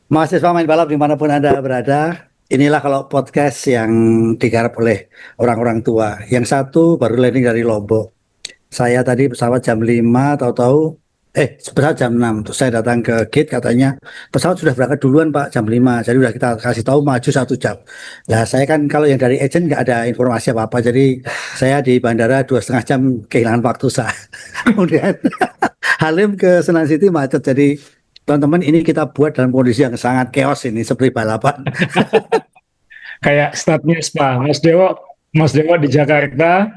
Mahasiswa main balap dimanapun Anda berada, inilah kalau podcast yang digarap oleh orang-orang tua. Yang satu baru landing dari Lombok. Saya tadi pesawat jam 5, tahu-tahu, pesawat jam 6. Terus saya datang ke gate, katanya, pesawat sudah berangkat duluan Pak, jam 5. Jadi udah kita kasih tahu maju 1 jam. Nah saya kan kalau yang dari agent nggak ada informasi apa-apa. Jadi saya di bandara 2,5 jam kehilangan waktu saya. Kemudian Halim ke Senan City macet. Jadi teman-teman, ini kita buat dalam kondisi yang sangat chaos ini seperti balapan. Kayak start news Pak. Mas Dewo di Jakarta,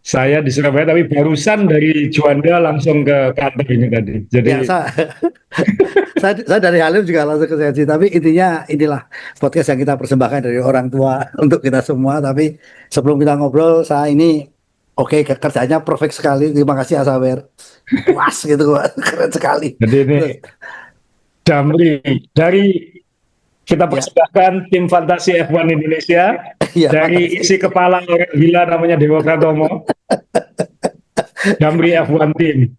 saya di Surabaya, tapi barusan dari Juanda langsung ke kantor ini tadi. Jadi Ya, saya dari Halim juga langsung ke Sensi. Tapi intinya inilah podcast yang kita persembahkan dari orang tua untuk kita semua. Tapi sebelum kita ngobrol, saya ini oke, kerjanya perfect sekali. Terima kasih Asawer. Puas gitu, keren sekali. jadi ini Terus, Damri dari kita ya, persembahkan tim fantasi F1 Indonesia ya dari makasih. isi kepala orang gila namanya Dewo Pratomo, Damri F1 Team.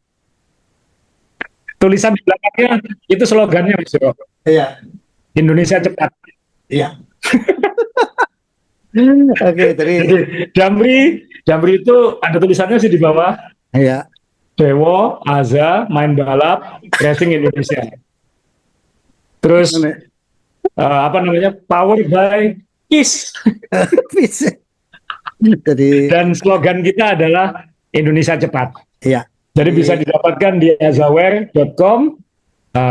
Tulisan di belakangnya itu slogannya Mas Dewo. Iya, Indonesia cepat. iya. Oke, jadi Jadi Damri itu ada tulisannya sih di bawah. ya, Dewo, Aza, main balap, racing Indonesia. Terus apa namanya? Power by Kiss. bisa. Jadi Dan slogan kita adalah Indonesia cepat. ya, Jadi bisa jadi didapatkan di azaware.com,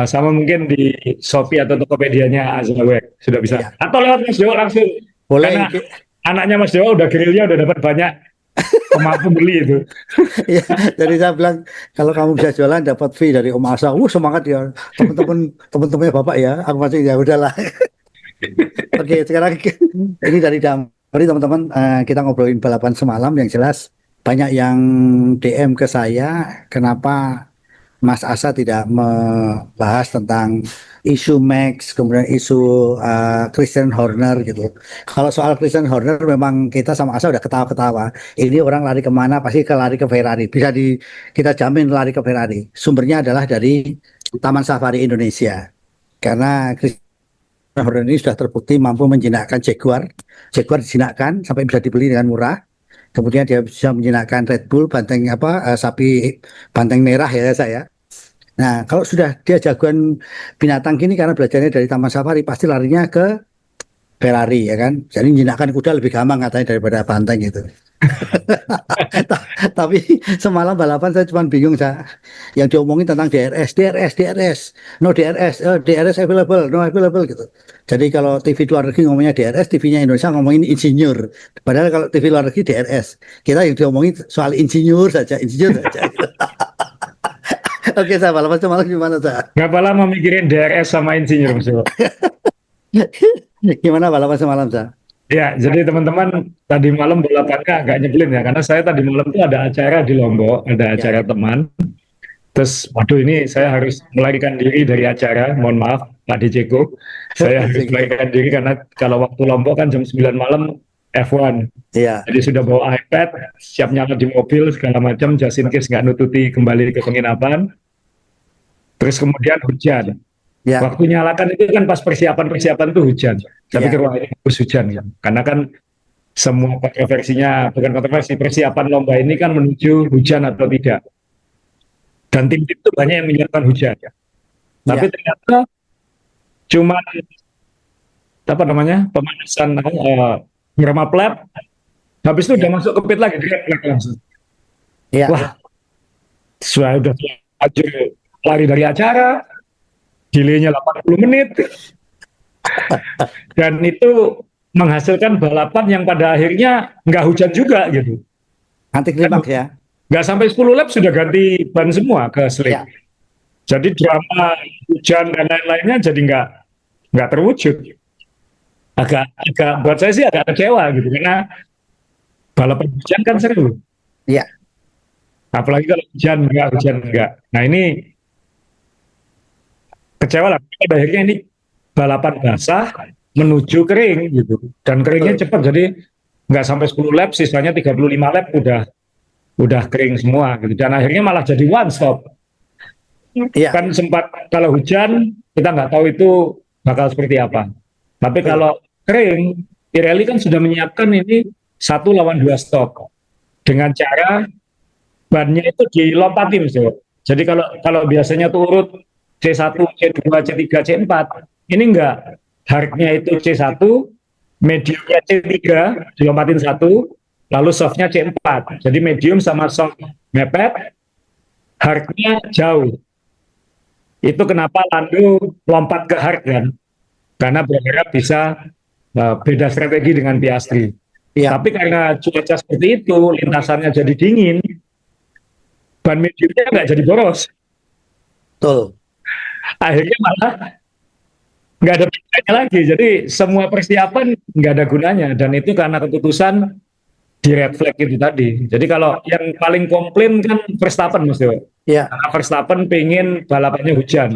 sama mungkin di Shopee atau Tokopedia-nya Azaware sudah bisa. ya Atau lewat Mas Dewo langsung. boleh. Karena anaknya Mas Dewo udah gerilya udah dapat banyak pembeli itu. Ya, jadi saya bilang kalau kamu bisa jualan dapat fee dari Om Asa. Semangat ya teman-temannya Bapak ya. Aku masih ya udahlah. Oke, sekarang ini dari Damri teman-teman, kita ngobrolin balapan semalam yang jelas banyak yang DM ke saya, kenapa Mas Asa tidak membahas tentang isu Max, kemudian isu Christian Horner gitu. Kalau soal Christian Horner memang kita sama Asa udah ketawa-ketawa. Ini orang lari kemana pasti lari ke Ferrari. Kita jamin lari ke Ferrari. Sumbernya adalah dari Taman Safari Indonesia. Karena Christian Horner ini sudah terbukti mampu menjinakkan Jaguar. Jaguar dijinakkan sampai bisa dibeli dengan murah. Kemudian dia bisa menjinakkan Red Bull, banteng apa, sapi banteng merah ya saya. Nah, kalau sudah dia jagoan binatang gini karena belajarnya dari Taman Safari, pasti larinya ke Ferrari ya kan. Jadi menjinakkan kuda lebih gampang katanya daripada banteng itu. Tapi semalam balapan saya cuma bingung saya. Yang diomongin tentang DRS, DRS, DRS, no DRS, DRS available, no available gitu. Jadi kalau TV luar negeri ngomongnya DRS, TV-nya Indonesia ngomongin insinyur. Padahal kalau TV luar negeri DRS, kita yang diomongin soal insinyur saja, insinyur saja. Oke, saya balapan semalam gimana saya? Berapa lama mikirin DRS sama insinyur Mas Dewo? Gimana balapan semalam saya? Ya, jadi teman-teman tadi malam balapannya agak nyebelin ya, karena saya tadi malam itu ada acara di Lombok, ada Ya, acara teman. Terus, waduh ini saya harus melarikan diri dari acara, mohon maaf Pak DJko, saya harus melarikan diri karena kalau waktu Lombok kan jam 9 malam F1. iya, Jadi sudah bawa iPad, siap nyala di mobil, segala macam, just in case nggak nututi kembali ke penginapan. Terus kemudian hujan. ya, Waktu nyalakan itu kan pas persiapan-persiapan tuh hujan. Saya pikir ya, wah ini bagus hujan ya. Karena kan semua kontroversinya, bukan kontroversi, persiapan lomba ini kan menuju hujan atau tidak. Dan tim-tim itu banyak yang menyiapkan hujan ya. Tapi ya, ternyata cuma apa namanya pemanasan warm lap, habis itu udah ya, masuk ke pit lagi direct lap langsung. ya, Wah, sudah ajur lari dari acara, delaynya 80 menit, dan itu menghasilkan balapan yang pada akhirnya nggak hujan juga gitu. anti Kan klimaks ya. nggak sampai 10 lap sudah ganti ban semua ke slick. Ya, Jadi drama hujan dan lain-lainnya jadi nggak terwujud. Agak buat saya sih agak kecewa gitu karena balapan hujan kan seru. ya, Apalagi kalau hujan enggak. Nah ini kecewa lah. Pada akhirnya ini balapan basah menuju kering gitu. Dan keringnya betul. cepat jadi nggak sampai 10 lap, sisanya 35 lap udah kering semua gitu. Dan akhirnya malah jadi one stop. Iya, Kan sempat kalau hujan kita nggak tahu itu bakal seperti apa. Tapi Betul. kalau kering, Pirelli kan sudah menyiapkan ini 1 lawan 2 stok dengan cara bannya itu dilompatin, Mas Jo. Jadi kalau kalau biasanya tuh urut C1, C2, C3, C4, ini enggak. Hardnya itu C1, mediumnya C3, dilompatin satu, lalu softnya C4. Jadi medium sama soft mepet, hardnya jauh. Itu kenapa Lando lompat ke hard kan? Karena berharap bisa beda strategi dengan Piastri. Iya, Tapi karena cuaca seperti itu, lintasannya jadi dingin, ban mediumnya nggak jadi boros. betul. Akhirnya malah nggak ada bedanya lagi. Jadi semua persiapan nggak ada gunanya. Dan itu karena keputusan di red flag itu tadi. Jadi kalau yang paling komplain kan Verstappen, Mas Dewa. Iya, Karena Verstappen pengen balapannya hujan.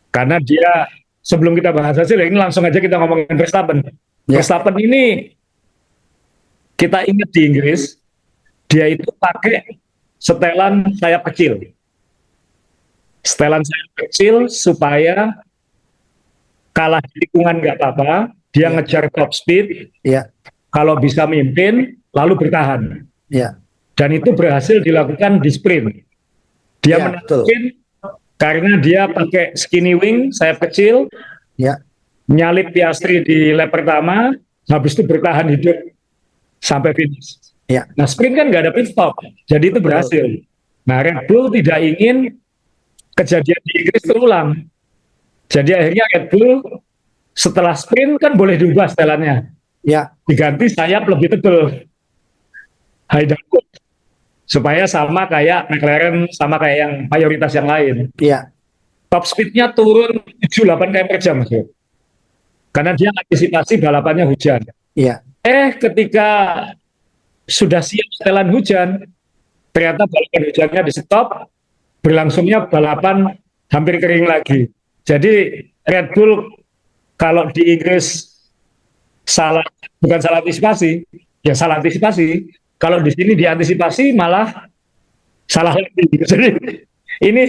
Karena dia, sebelum kita bahas hasil, ini langsung aja kita ngomongin Verstappen. iya, Verstappen ini kita ingat di Inggris, dia itu pakai setelan sayap kecil. Setelan sayap kecil supaya kalah di tikungan nggak apa-apa, dia iya, ngejar top speed, iya, kalau bisa mimpin, lalu bertahan. iya, Dan itu berhasil dilakukan di sprint. Dia iya, betul. menangin karena dia pakai skinny wing, sayap kecil, Iya, nyalip Piastri di lap pertama, habis itu bertahan hidup sampai finish. iya, Nah, sprint kan nggak ada pit stop, jadi itu betul. berhasil. Nah, Red Bull tidak ingin kejadian di Inggris terulang. Jadi akhirnya Red Bull setelah sprint kan boleh diubah setelannya, Iya, diganti sayap lebih tebal, high downforce, supaya sama kayak McLaren, sama kayak yang mayoritas yang lain. iya, Top speednya turun 7-8 km per jam, Mas. Karena dia antisipasi balapannya hujan. iya, Ketika sudah siap setelan hujan, ternyata balapan hujannya di stop, berlangsungnya balapan hampir kering lagi. Jadi Red Bull kalau di Inggris salah, bukan salah antisipasi, ya salah antisipasi. Kalau di sini diantisipasi malah salah lagi. Jadi ini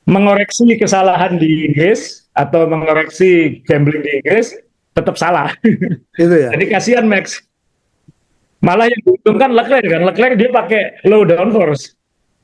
mengoreksi kesalahan di Inggris atau mengoreksi gambling di Inggris tetap salah. itu ya. Jadi kasihan Max. Malah yang diuntungkan Leclerc kan. Leclerc dia pakai low downforce.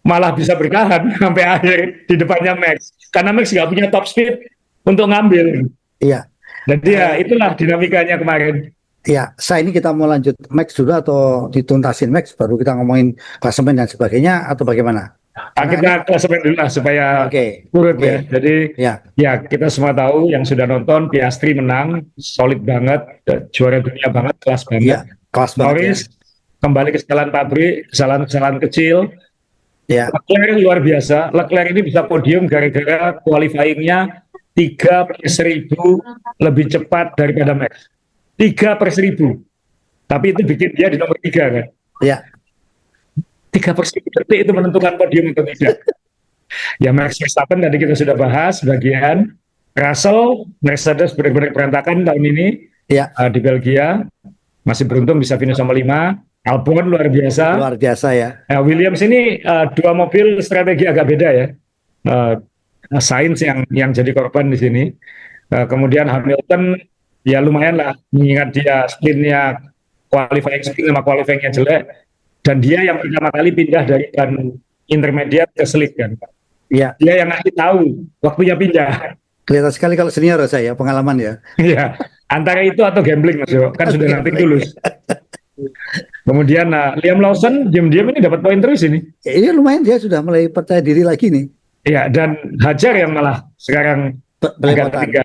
Malah bisa bertahan sampai akhir di depannya Max. Karena Max nggak punya top speed untuk ngambil. Iya, Jadi ya itulah dinamikanya kemarin. iya. Saya ini kita mau lanjut Max dulu atau dituntasin Max baru kita ngomongin klasemen dan sebagainya atau bagaimana? Karena Kita klasemen dulu lah supaya oke, urut oke, ya. Jadi ya, ya kita semua tahu yang sudah nonton Piastri menang, solid banget, juara dunia banget, kelas banget. iya, kelas banget ya. Norris kembali ke kesalahan pabrik, kesalahan-kesalahan kecil. Ya, Leclerc luar biasa. Leclerc ini bisa podium gara-gara qualifying-nya 3/1000 lebih cepat daripada Max. 3/1000. Tapi itu bikin dia di nomor 3 kan. ya, 3/1000 detik itu menentukan podium atau tidak. Ya Max Verstappen tadi kita sudah bahas bagian. Russell, Mercedes benar-benar berantakan tahun ini ya, di Belgia. Masih beruntung bisa finish nomor 5. Albon luar biasa. luar biasa ya. Williams ini dua mobil strategi agak beda ya. Sainz yang jadi korban di sini. Kemudian Hamilton ya lumayan lah, mengingat dia sprintnya qualifying sprint sama qualifyingnya jelek, dan dia yang pertama kali pindah dari ban intermediate ke slick kan. Iya, Dia yang ngasih tahu waktunya pindah. kelihatan sekali kalau senior saya pengalaman ya. Ya, antara itu atau gambling Mas Yo, kan sudah nanti tulus. Kemudian Liam Lawson diam-diam ini dapat poin terus ini. Ya, ini lumayan dia sudah mulai percaya diri lagi nih. Ya, dan Hajar yang malah sekarang agak Belepotan. ketiga.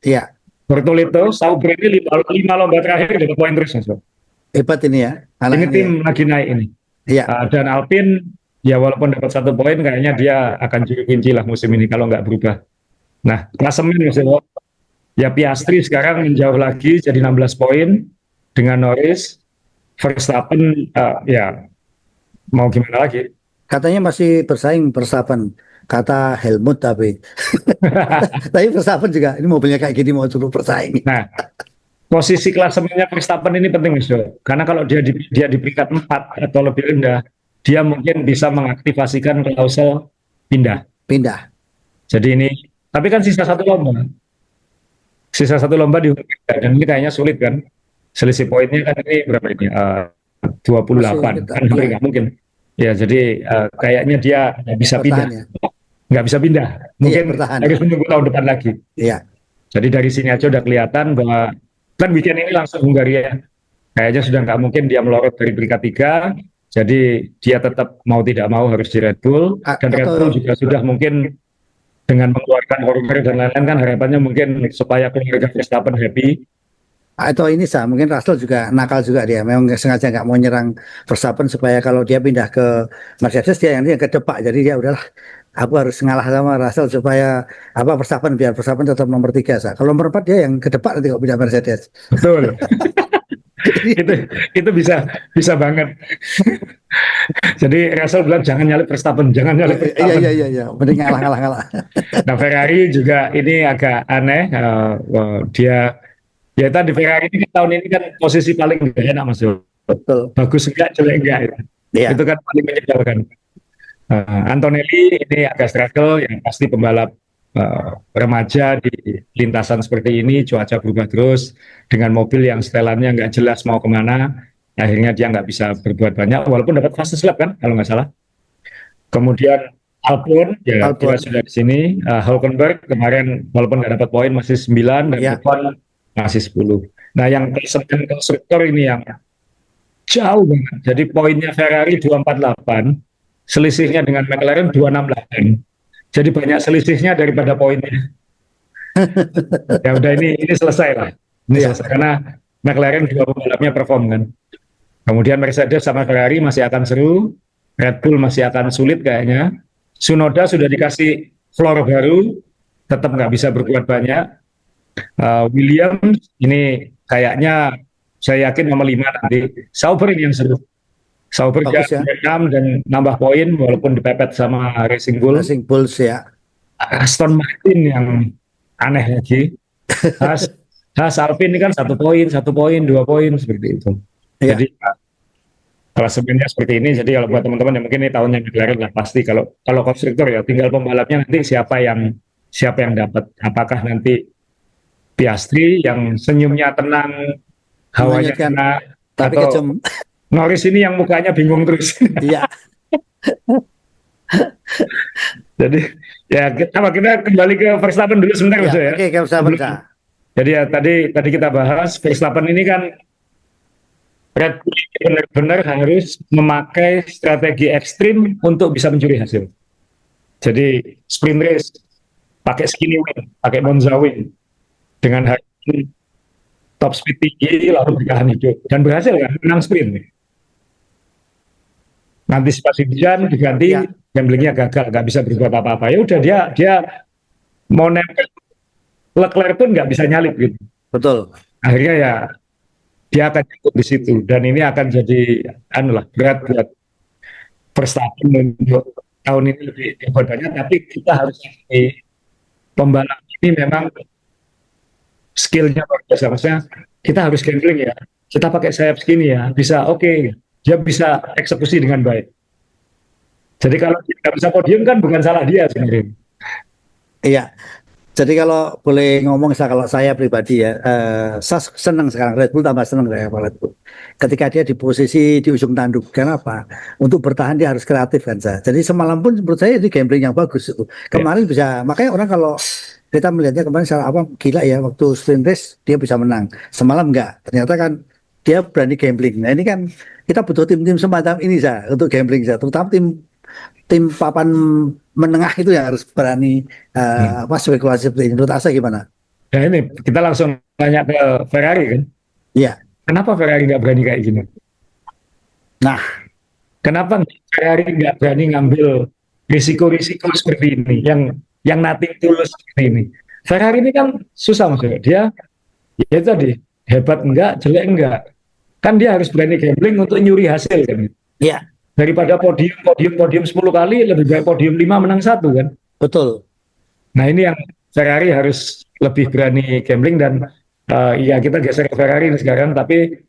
Iya, Bertolito, Sauber ini 5 lomba terakhir dapat poin terus Mas Yo. hebat ini ya. Ini Anak-anak tim ya. lagi naik ini. Iya, Dan Alpine ya walaupun dapat 1 poin kayaknya dia akan juru kunci lah musim ini kalau nggak berubah. Nah, klasemen Mas Yo. Ya Piastri sekarang menjauh lagi jadi 16 poin dengan Norris. Verstappen ya mau gimana lagi. katanya masih bersaing Verstappen. Kata Helmut tapi. Tapi Verstappen juga ini mobilnya kayak gini mau suruh bersaing. Nah, posisi klasemennya Verstappen ini penting Mas Yo. Karena kalau dia di peringkat 4 atau lebih rendah, dia mungkin bisa mengaktifasikan klausul pindah. Pindah. Jadi ini Tapi kan sisa satu lomba di dan ini kayaknya sulit kan. Selisih poinnya kan ini berapa ini? Masih 28 kita, kan hampir iya, nggak mungkin. Ya jadi kayaknya dia nggak bisa pindah, bertahan ya. nggak bisa pindah. Iya, Mungkin bertahan ya. harus menunggu tahun depan lagi. Iya. Jadi dari sini aja udah kelihatan bahwa kan weekend ini langsung Hungaria. Kayaknya sudah nggak mungkin dia melorot dari peringkat 3. Jadi dia tetap mau tidak mau harus di Red Bull dan Red Bull Atau juga sudah mungkin dengan mengeluarkan Horner dan lain-lain kan harapannya mungkin supaya keluarga Verstappen happy. atau ini sah, mungkin Russell juga nakal juga dia. Memang sengaja nggak mau nyerang Verstappen supaya kalau dia pindah ke Mercedes dia yang kedepak. Jadi dia udahlah, aku harus ngalah sama Russell supaya apa Verstappen biar Verstappen tetap nomor 3 sah. Kalau nomor 4 dia yang kedepak nanti kalau pindah Mercedes. Betul. itu itu bisa bisa banget. Jadi Russell bilang jangan nyalip Verstappen, jangan nyalip Iya Verstappen. iya iya iya, mending ngalah ngalah ngalah. Nah Ferrari juga ini agak aneh. Dia ya tadi Ferrari ini tahun ini kan posisi paling gak enak Mas Jo. Betul. Bagus enggak, jelek enggak itu. Iya. Itu kan paling menyebalkan. Antonelli ini agak struggle, yang pasti pembalap remaja di lintasan seperti ini, cuaca berubah terus, dengan mobil yang setelannya nggak jelas mau kemana, akhirnya dia nggak bisa berbuat banyak, walaupun dapat fastest lap kan, kalau nggak salah. Kemudian Albon, ya kita Albon. sudah di sini. Hulkenberg kemarin walaupun nggak dapat poin masih 9 dan Ya. Ocon masih 10. Nah yang klasemen konstruktor ini yang jauh banget. Jadi poinnya Ferrari 248, selisihnya dengan McLaren 268. Jadi banyak selisihnya daripada poinnya. Ya udah ini selesai lah. Ini Iya. selesai karena McLaren dua pembalapnya perform kan. Kemudian Mercedes sama Ferrari masih akan seru, Red Bull masih akan sulit kayaknya. Tsunoda sudah dikasih floor baru, tetap nggak bisa berbuat banyak. Williams ini kayaknya saya yakin nomor 5 nanti. Sauber ini yang seru. Sauber Bagus ya. 6 dan nambah poin walaupun dipepet sama Racing Bull. Racing Bulls ya. Aston Martin yang aneh lagi. Haas, Haas Alpine ini kan 1 poin, 1 poin, 2 poin seperti itu. Iya. Jadi klasemennya seperti ini. Jadi kalau buat teman-teman yang mungkin ini tahunnya McLaren lah pasti kalau konstruktor ya tinggal pembalapnya nanti siapa yang dapat. Apakah nanti Piastri yang senyumnya tenang, hawanya Melanjutkan. enak, Tapi atau kejem. Norris ini yang mukanya bingung terus. Iya. Jadi ya kita kembali ke Verstappen dulu sebentar Iya. Mas ya. Oke, kamu sabar sah. Jadi ya tadi kita bahas Verstappen ini kan Red Bull benar-benar harus memakai strategi ekstrim untuk bisa mencuri hasil. Jadi sprint race pakai skinny wing, pakai Monza wing dengan harga top speed tinggi lalu bertahan hidup dan berhasil kan menang sprint. Antisipasi hujan diganti, Ya. gamblingnya gagal, nggak bisa berbuat apa-apa. Ya udah dia mau nempel Leclerc pun nggak bisa nyalip gitu. Betul. Akhirnya ya dia akan ikut di situ dan ini akan jadi berat buat Verstappen untuk tahun ini lebih banyak. Tapi kita harus pembalap ini memang skillnya luar biasa. Maksudnya kita harus gambling ya. Kita pakai sayap segini ya, bisa oke. Dia bisa eksekusi dengan baik. Jadi kalau tidak bisa podium kan bukan salah dia sebenarnya. Iya. Jadi kalau boleh ngomong kalau saya pribadi ya, saya senang sekarang Red Bull tambah senang saya Red Bull. Ketika dia di posisi di ujung tanduk, kenapa? Untuk bertahan dia harus kreatif kan saya. Jadi semalam pun menurut saya itu gambling yang bagus itu. Kemarin bisa, makanya orang kalau kita melihatnya kemarin salah apa gila ya waktu sprint race dia bisa menang. Semalam enggak. Ternyata kan dia berani gambling. Nah ini kan kita butuh tim-tim semacam ini saya untuk gambling saya, terutama tim papan menengah itu yang harus berani apa spekulasi seperti ini. Menurut Asa gimana? Nah ini kita langsung tanya ke Ferrari kan. Iya. Kenapa Ferrari nggak berani kayak gini? Nah, kenapa Ferrari nggak berani ngambil risiko-risiko seperti ini, yang nothing tulus seperti ini? Ferrari ini kan susah maksudnya. Dia ya tadi hebat enggak, jelek enggak. Kan dia harus berani gambling untuk nyuri hasil kan. iya, Daripada podium 10 kali lebih baik podium 5 menang 1 kan. betul. Nah ini yang Ferrari harus lebih berani gambling dan ya kita geser ke Ferrari ini sekarang, tapi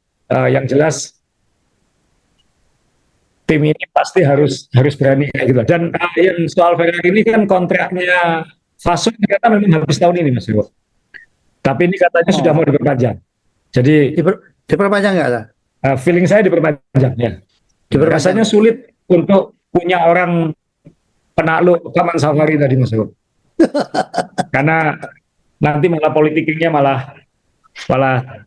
yang jelas tim ini pasti harus berani kayak gitu. Dan yang soal Ferrari ini kan kontraknya Vasseur ternyata memang habis tahun ini Mas Dewo. Tapi ini katanya sudah Oh, mau diperpanjang. Jadi diperpanjang nggak lah? feeling saya diperpanjang ya. Diperpanjang. Rasanya sulit untuk punya orang penakluk Taman Safari tadi Mas Dewo. Karena nanti malah politikingnya malah malah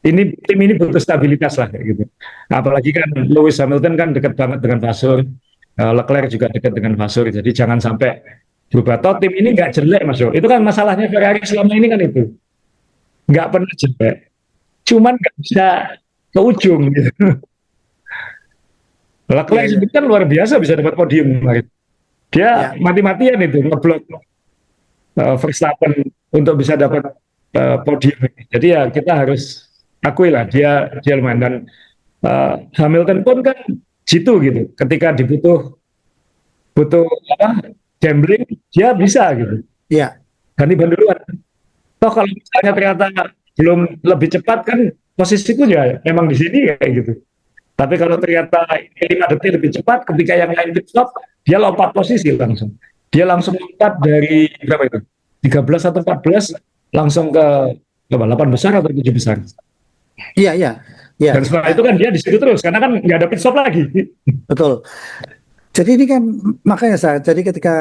tim ini butuh stabilitas lah kayak gitu. Apalagi kan Lewis Hamilton kan dekat banget dengan Vasseur, Leclerc juga dekat dengan Vasseur, jadi jangan sampai berubah. Toh tim ini nggak jelek Mas Yo. Itu kan masalahnya Ferrari selama ini kan itu nggak pernah jelek, cuman nggak bisa ke ujung gitu. Iya, Leclerc iya. itu kan luar biasa bisa dapat podium kemarin. Dia Ya, mati-matian itu ngeblok Verstappen untuk bisa dapat podium. Jadi ya kita harus akui lah dia lumayan dan Hamilton pun kan jitu gitu. Ketika dibutuh butuh apa gambling dia bisa gitu. iya, Ganti ban duluan. Toh kalau misalnya ternyata belum lebih cepat kan posisiku ya memang di sini kayak gitu. Tapi kalau ternyata 5 detik lebih cepat ketika yang lain pit stop, dia lompat posisi langsung. Dia langsung lompat dari berapa itu? 13 atau 14 langsung ke 8 besar atau 7 besar. iya, iya, iya. Dan setelah Eh, itu kan dia di situ terus karena kan nggak ada pit stop lagi. betul. Jadi ini kan makanya saya, jadi ketika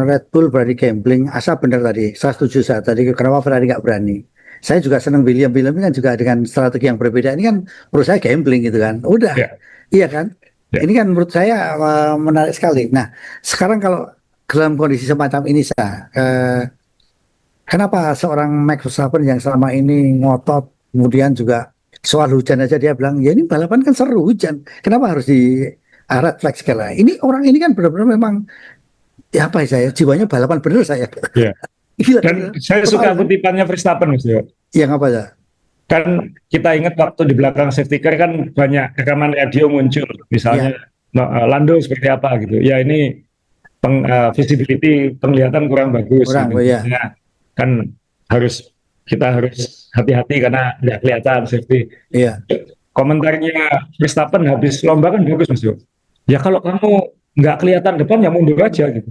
Red Bull berani gambling, Asa benar tadi, saya setuju saya tadi kenapa Ferrari nggak berani. Saya juga senang William ini kan juga dengan strategi yang berbeda. Ini kan menurut saya gambling gitu kan. Udah, Ya, iya kan? ya. Ini kan menurut saya menarik sekali. Nah, sekarang kalau dalam kondisi semacam ini saya, kenapa seorang Max Verstappen yang selama ini ngotot, kemudian juga soal hujan aja dia bilang, ya ini balapan kan seru hujan, kenapa harus di red flag segala? Ini orang ini kan benar-benar memang, ya apa ya saya, jiwanya balapan bener saya. Ya. Gila kan? Dan saya Total suka kan? kutipannya Verstappen Mas Dewa. Yang apa ya? Kan kita ingat waktu di belakang safety car kan banyak rekaman radio muncul, misalnya Ya, Lando seperti apa gitu. Ya ini visibility penglihatan kurang bagus orang, gitu. oh ya, Ya, kan kita harus hati-hati karena nggak kelihatan safety. iya, Komentarnya Verstappen habis lomba kan bagus Mas Yo. Ya kalau kamu nggak kelihatan depan ya mundur aja gitu.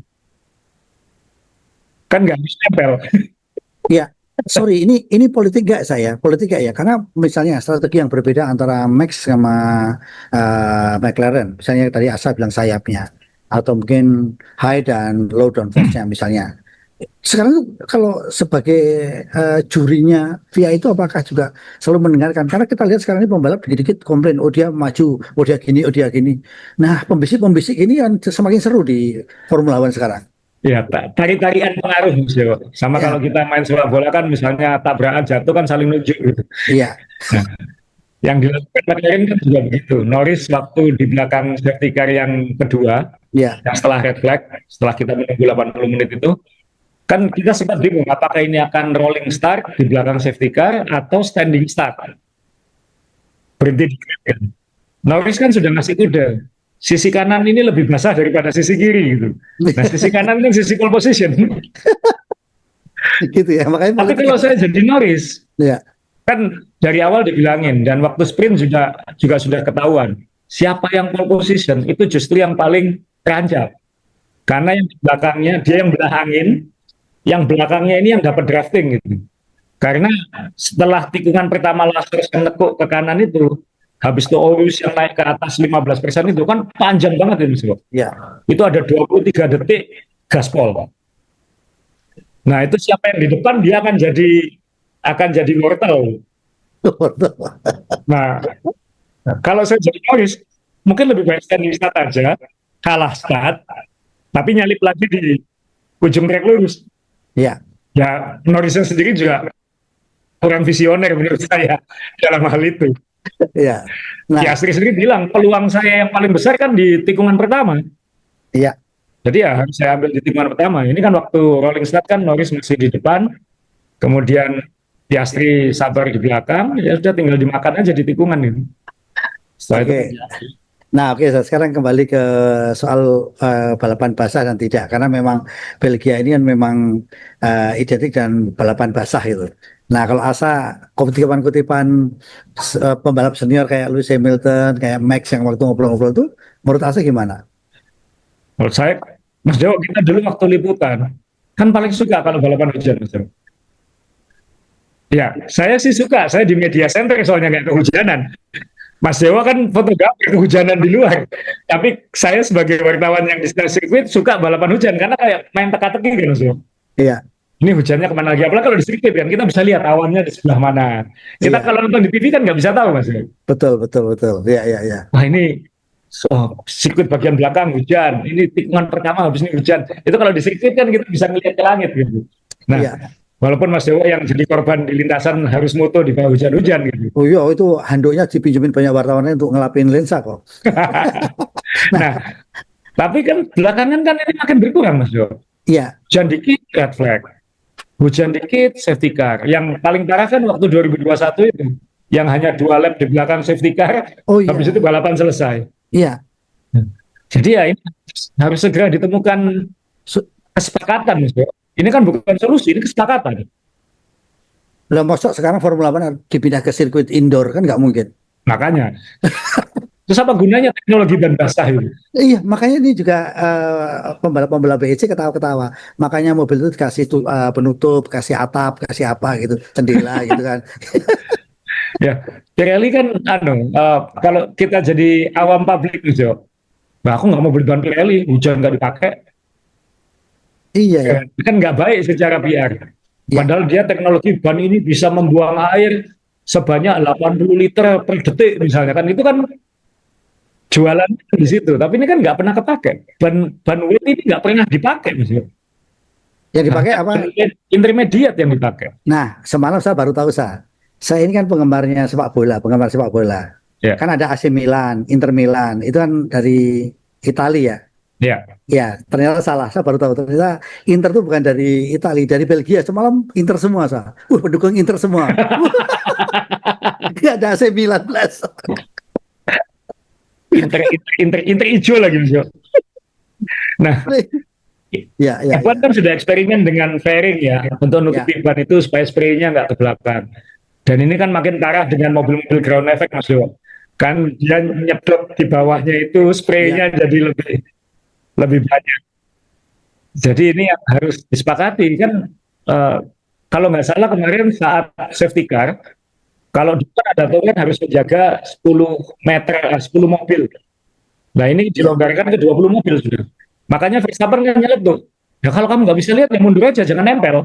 Kan nggak harus nempel. iya. Sorry, ini politik gak saya? Politik gak ya? Karena misalnya strategi yang berbeda antara Max sama McLaren. Misalnya tadi Asa bilang sayapnya. Atau mungkin high dan low downforce-nya misalnya. Sekarang tuh kalau sebagai jurinya VIA itu apakah juga selalu mendengarkan? Karena kita lihat sekarang ini pembalap dikit-dikit komplain, oh dia maju, oh dia gini, oh dia gini. Nah, pembisik-pembisik ini yang semakin seru di Formula One sekarang. Ya, tarik-tarikan pengaruh Mas Yo. Sama kalau Ya, kita main sepak bola kan misalnya tabrakan jatuh kan saling nunjuk gitu. iya, Nah, yang dilakukan McLaren kan juga begitu. Norris waktu di belakang safety car yang kedua, iya, yang setelah red flag, setelah kita menunggu 80 menit itu, kan kita sempat bingung apakah ini akan rolling start di belakang safety car atau standing start. Berhenti di grid kan. Norris kan sudah ngasih kode. Sisi kanan ini lebih basah daripada sisi kiri gitu. Nah, sisi kanan kan sisi pole position. gitu ya. Makanya Tapi politik kalau itu. saya jadi Norris, Ya, kan dari awal dibilangin dan waktu sprint juga sudah ketahuan siapa yang pole position itu justru yang paling terancam karena yang di belakangnya dia yang belakangin yang belakangnya ini yang dapat drafting gitu karena setelah tikungan pertama Lastros yang nekuk ke kanan itu habis itu Orus yang naik ke atas 15% itu kan panjang banget ini Bro. ya. Itu ada 23 detik gaspol Pak. Nah itu siapa yang di depan dia akan jadi mortal. Nah kalau saya jadi Norris, mungkin lebih baik standing start aja, kalah start, tapi nyalip lagi di ujung trek lurus. Ya, Ya, Norrisnya sendiri juga kurang visioner menurut saya dalam hal itu. ya. Nah, Piastri sendiri bilang, peluang saya yang paling besar kan di tikungan pertama. ya. Jadi ya harus saya ambil di tikungan pertama. Ini kan waktu rolling start kan Norris masih di depan, kemudian Piastri sabar di belakang, ya sudah tinggal dimakan aja di tikungan ini. Setelah itu Oke. Nah, oke, sekarang kembali ke soal balapan basah dan tidak, karena memang Belgia ini kan memang identik dengan balapan basah itu. Nah, kalau Asa kutipan-kutipan pembalap senior kayak Lewis Hamilton, kayak Max yang waktu ngobrol-ngobrol itu, menurut Asa gimana? menurut saya, Mas Jawa kita dulu waktu liputan, Kan paling suka kalau balapan hujan, Mas Dewa. Ya, saya sih suka. Saya di media center soalnya nggak kehujanan. Mas Dewa kan fotografer kehujanan di luar. Tapi saya sebagai wartawan yang di sekitar sirkuit suka balapan hujan karena kayak main teka-teki kan, Mas Dewa. Iya, Ini hujannya kemana lagi? Apalagi kalau di sirkuit kan kita bisa lihat awannya di sebelah mana. Kita iya, kalau nonton di TV kan nggak bisa tahu, Mas Dewa. betul, betul, betul. Iya, iya, iya. Wah ini sirkuit bagian belakang hujan. Ini tikungan pertama habis ini hujan. Itu kalau di sirkuit kan kita bisa ngelihat ke langit gitu. Nah, Iya. walaupun Mas Dewa yang jadi korban di lintasan harus moto di bawah hujan-hujan gitu. Oh iya, itu handuknya dipinjemin banyak wartawan untuk ngelapin lensa kok. Nah, Nah, tapi kan belakangan kan ini makin berkurang, Mas Dewa. iya. Hujan dikit red flag, hujan dikit safety car. Yang paling parah kan waktu 2021 itu, yang hanya 2 lap di belakang safety car, Oh habis iya, itu balapan selesai. iya. Jadi ya ini harus segera ditemukan Su- kesepakatan, Mas Dewa. Ini kan bukan solusi, ini kesepakatan. Lah mosok sekarang Formula 1 dipindah ke sirkuit indoor kan nggak mungkin. Makanya, terus apa gunanya teknologi dan basah itu? Iya, makanya ini juga pembalap-pembalap BEC ketawa-ketawa. Makanya mobil itu dikasih penutup, kasih atap, kasih apa gitu, jendela gitu kan. Ya, Pirelli kan, kalau kita jadi awam publik gitu, nah, aku nggak mau beli ban Pirelli, hujan nggak dipakai, Iya ya, kan nggak baik secara PR. ya, Padahal dia teknologi ban ini bisa membuang air sebanyak 80 liter per detik misalnya kan, itu kan jualan di situ. Tapi ini kan nggak pernah kepake. Ban wheel ini nggak pernah dipakai, misalnya. yang Nah, dipakai apa? intermediate yang dipakai. Nah, semalam saya baru tahu saya ini kan penggemarnya sepak bola, penggemar sepak bola. Ya, Kan ada AC Milan, Inter Milan, itu kan dari Italia. ya. Ya, ternyata salah. Saya baru tahu ternyata Inter itu bukan dari Italia, dari Belgia. Semalam Inter semua saya. Pendukung Inter semua. Nggak ada AC Milan plus. Inter hijau lagi, misalnya. Nah, Ya, ya, F1 ya, kan sudah eksperimen dengan fairing ya, untuk ya, nutupi ban itu supaya spraynya nggak ke belakang. Dan ini kan makin parah dengan mobil-mobil ground effect, Mas Yo. Kan dia nyedot di bawahnya itu ya. spraynya jadi lebih banyak. Jadi ini yang harus disepakati kan, eh, kalau nggak salah kemarin saat safety car, kalau di depan ada aturan harus menjaga 10 meter, 10 mobil. Nah ini Ya. dilonggarkan ke 20 mobil sudah. Makanya Verstappen kan nyelip tuh. Ya kalau kamu nggak bisa lihat ya mundur aja, jangan nempel.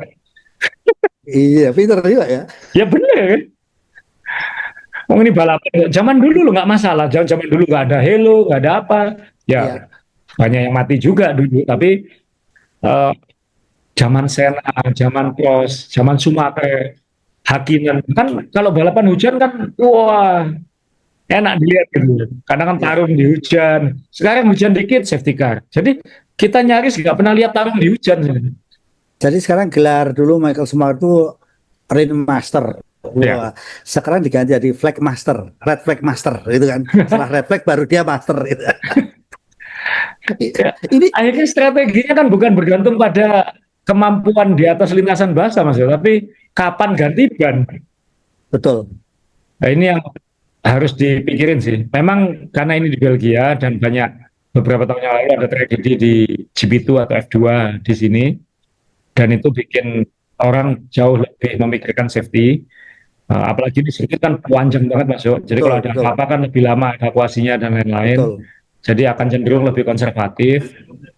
Iya, pinter juga ya. Ya bener kan? Oh ini balapan. Zaman dulu lo nggak masalah. Zaman dulu nggak ada Halo, nggak ada apa. Ya Ya, banyak yang mati juga dulu. Tapi eh, zaman Senna, zaman Prost, zaman Schumacher, Hakkinen kan kalau balapan hujan kan wah enak dilihat gitu. Karena kan ya. tarung di hujan. Sekarang hujan dikit safety car. Jadi kita nyaris nggak pernah lihat tarung di hujan. Jadi sekarang gelar dulu Michael Schumacher itu Rain Master. Ya. Wah, sekarang diganti jadi Flag Master, Red Flag Master, gitu kan. Setelah Red Flag baru dia Master. Gitu. Ya, Ini akhirnya strateginya kan bukan bergantung pada kemampuan di atas lintasan basah, Mas, tapi kapan ganti ban. betul. Nah, ini yang harus dipikirin sih. Memang karena ini di Belgia dan banyak beberapa tahun yang lalu ada tragedi di GP2 atau F2 di sini, dan itu bikin orang jauh lebih memikirkan safety. Apalagi di sini kan panjang banget, Mas Jo. Jadi Betul, kalau ada betul, apa-apa kan lebih lama evakuasinya dan lain-lain. betul. Jadi akan cenderung lebih konservatif.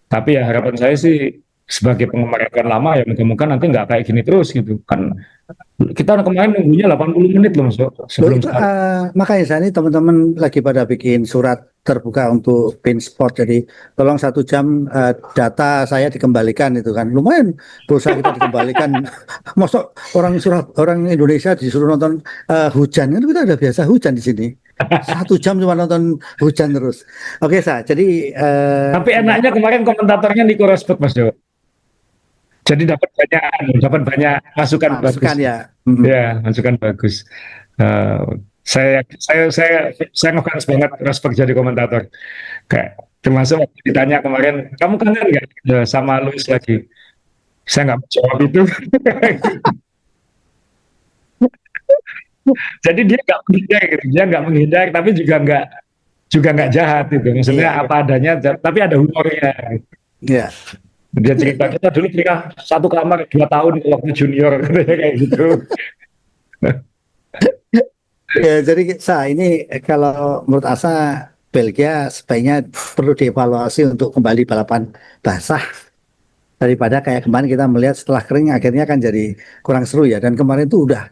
Tapi ya harapan saya sih sebagai penggemar F1 lama ya moga-moga nanti nggak kayak gini terus gitu. Kan kita kemarin nunggunya 80 menit loh Mas Jo, Loh sebelum itu start. makanya saya ini teman-teman lagi pada bikin surat terbuka untuk Bein Sport. Jadi tolong 1 jam data saya dikembalikan itu kan. Lumayan pulsa kita dikembalikan. Masuk orang Indonesia disuruh nonton hujan kan kita udah biasa hujan di sini. 1 jam cuma nonton hujan terus. Oke, jadi Tapi enaknya kemarin komentatornya Nico Rosberg Mas Jo. Jadi dapat banyak masukan bagus. masukan ya. Mhm. Ya, masukan bagus. Eh, saya ngefans banget Rosberg jadi komentator. Kayak termasuk waktu ditanya kemarin, kamu kangen nggak sama Lewis lagi? Saya nggak menjawab itu. Jadi dia nggak menghindar, gitu. Dia nggak menghindar, tapi juga nggak jahat gitu. Maksudnya Iya, apa adanya, tapi ada humornya. iya. Dia cerita kita dulu pernah satu kamar 2 tahun waktu junior katanya kayak gitu. Ya, jadi ini kalau menurut Asa Belgia sebaiknya perlu dievaluasi untuk kembali balapan basah daripada kayak kemarin kita melihat setelah kering akhirnya kan jadi kurang seru ya. Dan kemarin tuh udah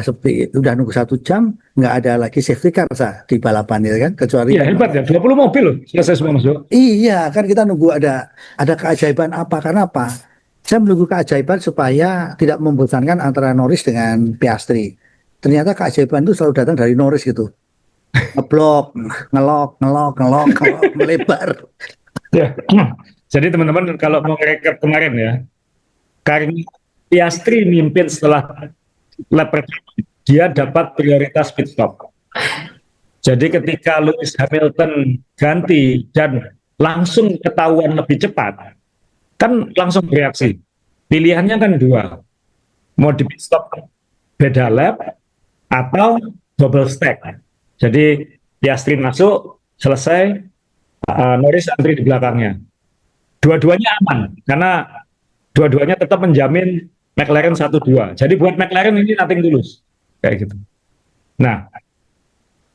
seperti udah nunggu 1 jam nggak ada lagi safety car di balapan ya kan, kecuali Iya hebat ya, 20 mobil loh selesai semua masuk. iya kan kita nunggu ada keajaiban apa karena apa? Saya menunggu keajaiban supaya tidak membosankan antara Norris dengan Piastri. Ternyata keajaiban itu selalu datang dari Norris gitu. Ngeblok, ngelok, ngelok, ngelok, ngelok, melebar. Ya. Jadi teman-teman kalau mau recap kemarin ya, karena Piastri mimpin setelah lap pertama, dia dapat prioritas pit stop. Jadi ketika Lewis Hamilton ganti dan langsung ketahuan lebih cepat, kan langsung bereaksi. Pilihannya kan dua, mau di pit stop beda lap atau double stack. Jadi Piastri masuk, selesai, Norris antri di belakangnya. Dua-duanya aman, karena dua-duanya tetap menjamin McLaren 1-2. Jadi buat McLaren ini nothing tulus. Kayak gitu. Nah,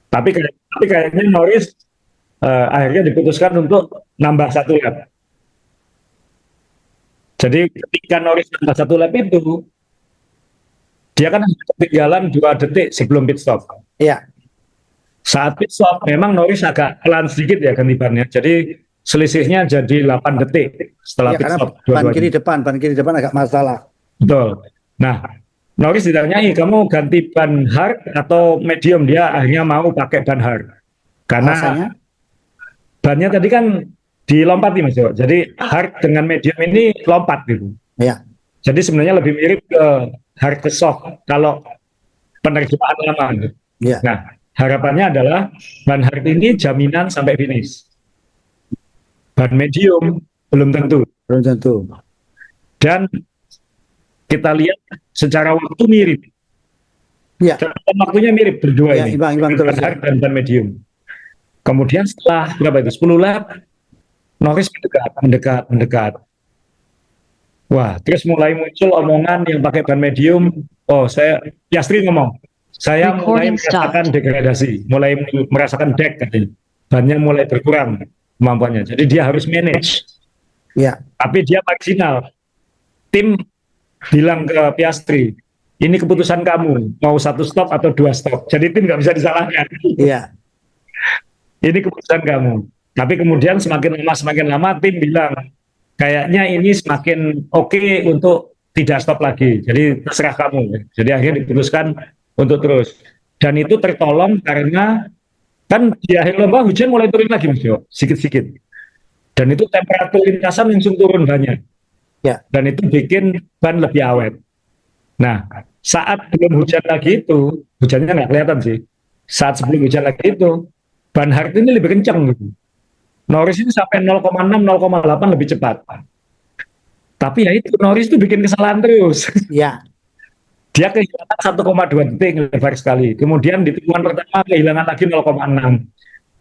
tapi kayaknya Norris akhirnya diputuskan untuk nambah 1 lap. Jadi ketika Norris nambah 1 lap itu, dia kan ketinggalan 2 detik sebelum pit stop. Iya, Saat pit stop memang Norris agak pelan sedikit ya ganti bannya. Jadi selisihnya jadi 8 detik setelah iya pit karena stop ban dua-duanya. kiri depan agak masalah. Betul. Nah, Norris ditanyai, kamu ganti ban hard atau medium? Dia akhirnya mau pakai ban hard. Karena Alasannya, bannya tadi kan dilompati Mas Jo. Jadi hard dengan medium ini lompat gitu. ya, Jadi sebenarnya lebih mirip ke hard ke soft kalau penerjemahan lama gitu. ya, Nah, harapannya adalah ban hard ini jaminan sampai finish. Ban medium belum tentu. belum tentu. Dan kita lihat secara waktu mirip. Ya, Dan waktunya mirip berdua ya ini. imbang terus Ban ya. hard dan ban medium. Kemudian setelah berapa itu? 10 lap, Norris mendekat, mendekat, mendekat. Wah, terus mulai muncul omongan yang pakai ban medium. Oh, Piastri ngomong, saya mulai Recording merasakan stopped. degradasi, mulai merasakan deck katanya. Bannya mulai berkurang kemampuannya. Jadi dia harus manage. Ya, Tapi dia marginal. Tim bilang ke Piastri, ini keputusan kamu, mau 1 stop atau 2 stop. Jadi tim nggak bisa disalahkan. iya, Ini keputusan kamu. Tapi kemudian semakin lama tim bilang, kayaknya ini semakin oke untuk tidak stop lagi. Jadi terserah kamu. Jadi akhirnya diputuskan untuk terus. Dan itu tertolong karena kan di akhir lomba hujan mulai turun lagi Mas Jo, sedikit-sedikit. Dan itu temperatur lintasan langsung turun banyak. ya, Dan itu bikin ban lebih awet. Nah, saat belum hujan lagi itu, hujannya nggak kelihatan sih. Saat sebelum hujan lagi itu, ban hard ini lebih kencang gitu. Norris ini sampai 0,6, 0,8 lebih cepat. Tapi ya itu, Norris itu bikin kesalahan terus. ya, Dia kehilangan 1,2 detik lebar sekali. Kemudian di tikungan pertama kehilangan lagi 0,6.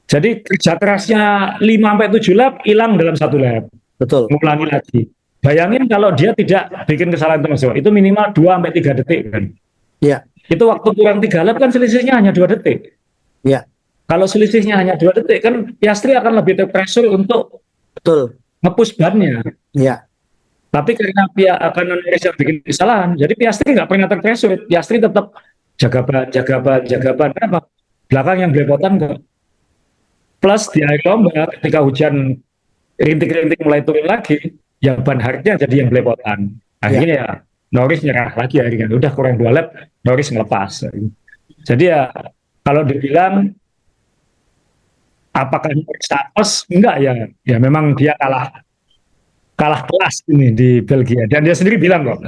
Jadi kerja kerasnya 5-7 lap hilang dalam 1 lap. betul. Mengulangi lagi. Bayangin kalau dia tidak bikin kesalahan itu, itu minimal 2-3 detik kan. Ya, Itu waktu kurang 3 lap kan selisihnya hanya 2 detik. ya, Kalau selisihnya hanya 2 detik kan Piastri akan lebih terpressure untuk betul. nge-push bannya. Ya, Tapi karena Norris yang bikin kesalahan, jadi Piastri nggak pernah terpressure. Piastri tetap jaga ban, jaga ban, jaga ban. Kenapa? Belakang yang belepotan kok. Plus di akhir lomba ketika hujan rintik-rintik mulai turun lagi, ya ban hardnya jadi yang belepotan. Akhirnya ya Norris nyerah lagi akhirnya. Udah kurang 2 lap, Norris ngelepas. Jadi ya kalau dibilang apakah Norris apes? Enggak ya. Ya memang dia kalah kelas ini di Belgia. Dan dia sendiri bilang kok,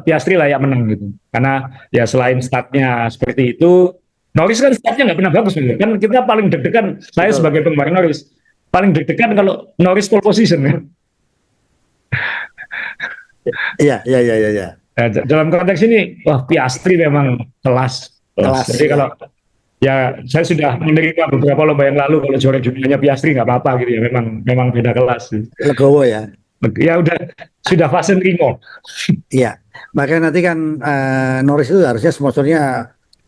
Piastri layak menang gitu. Karena ya selain startnya seperti itu, Norris kan startnya nggak pernah bagus gitu. Kan kita paling deg-degan, saya betul. sebagai penggemar Norris, paling deg-degan kalau Norris pole position ya. Iya, iya, iya, iya, iya. Nah, dalam konteks ini, wah Piastri memang kelas. Kelas, Jadi ya. kalau ya saya sudah menerima beberapa lomba yang lalu kalau juara dunianya Piastri nggak apa-apa gitu ya, memang beda kelas. Legowo ya. Ya udah sudah fase nerimo. Iya, makanya nanti kan Norris itu harusnya sponsornya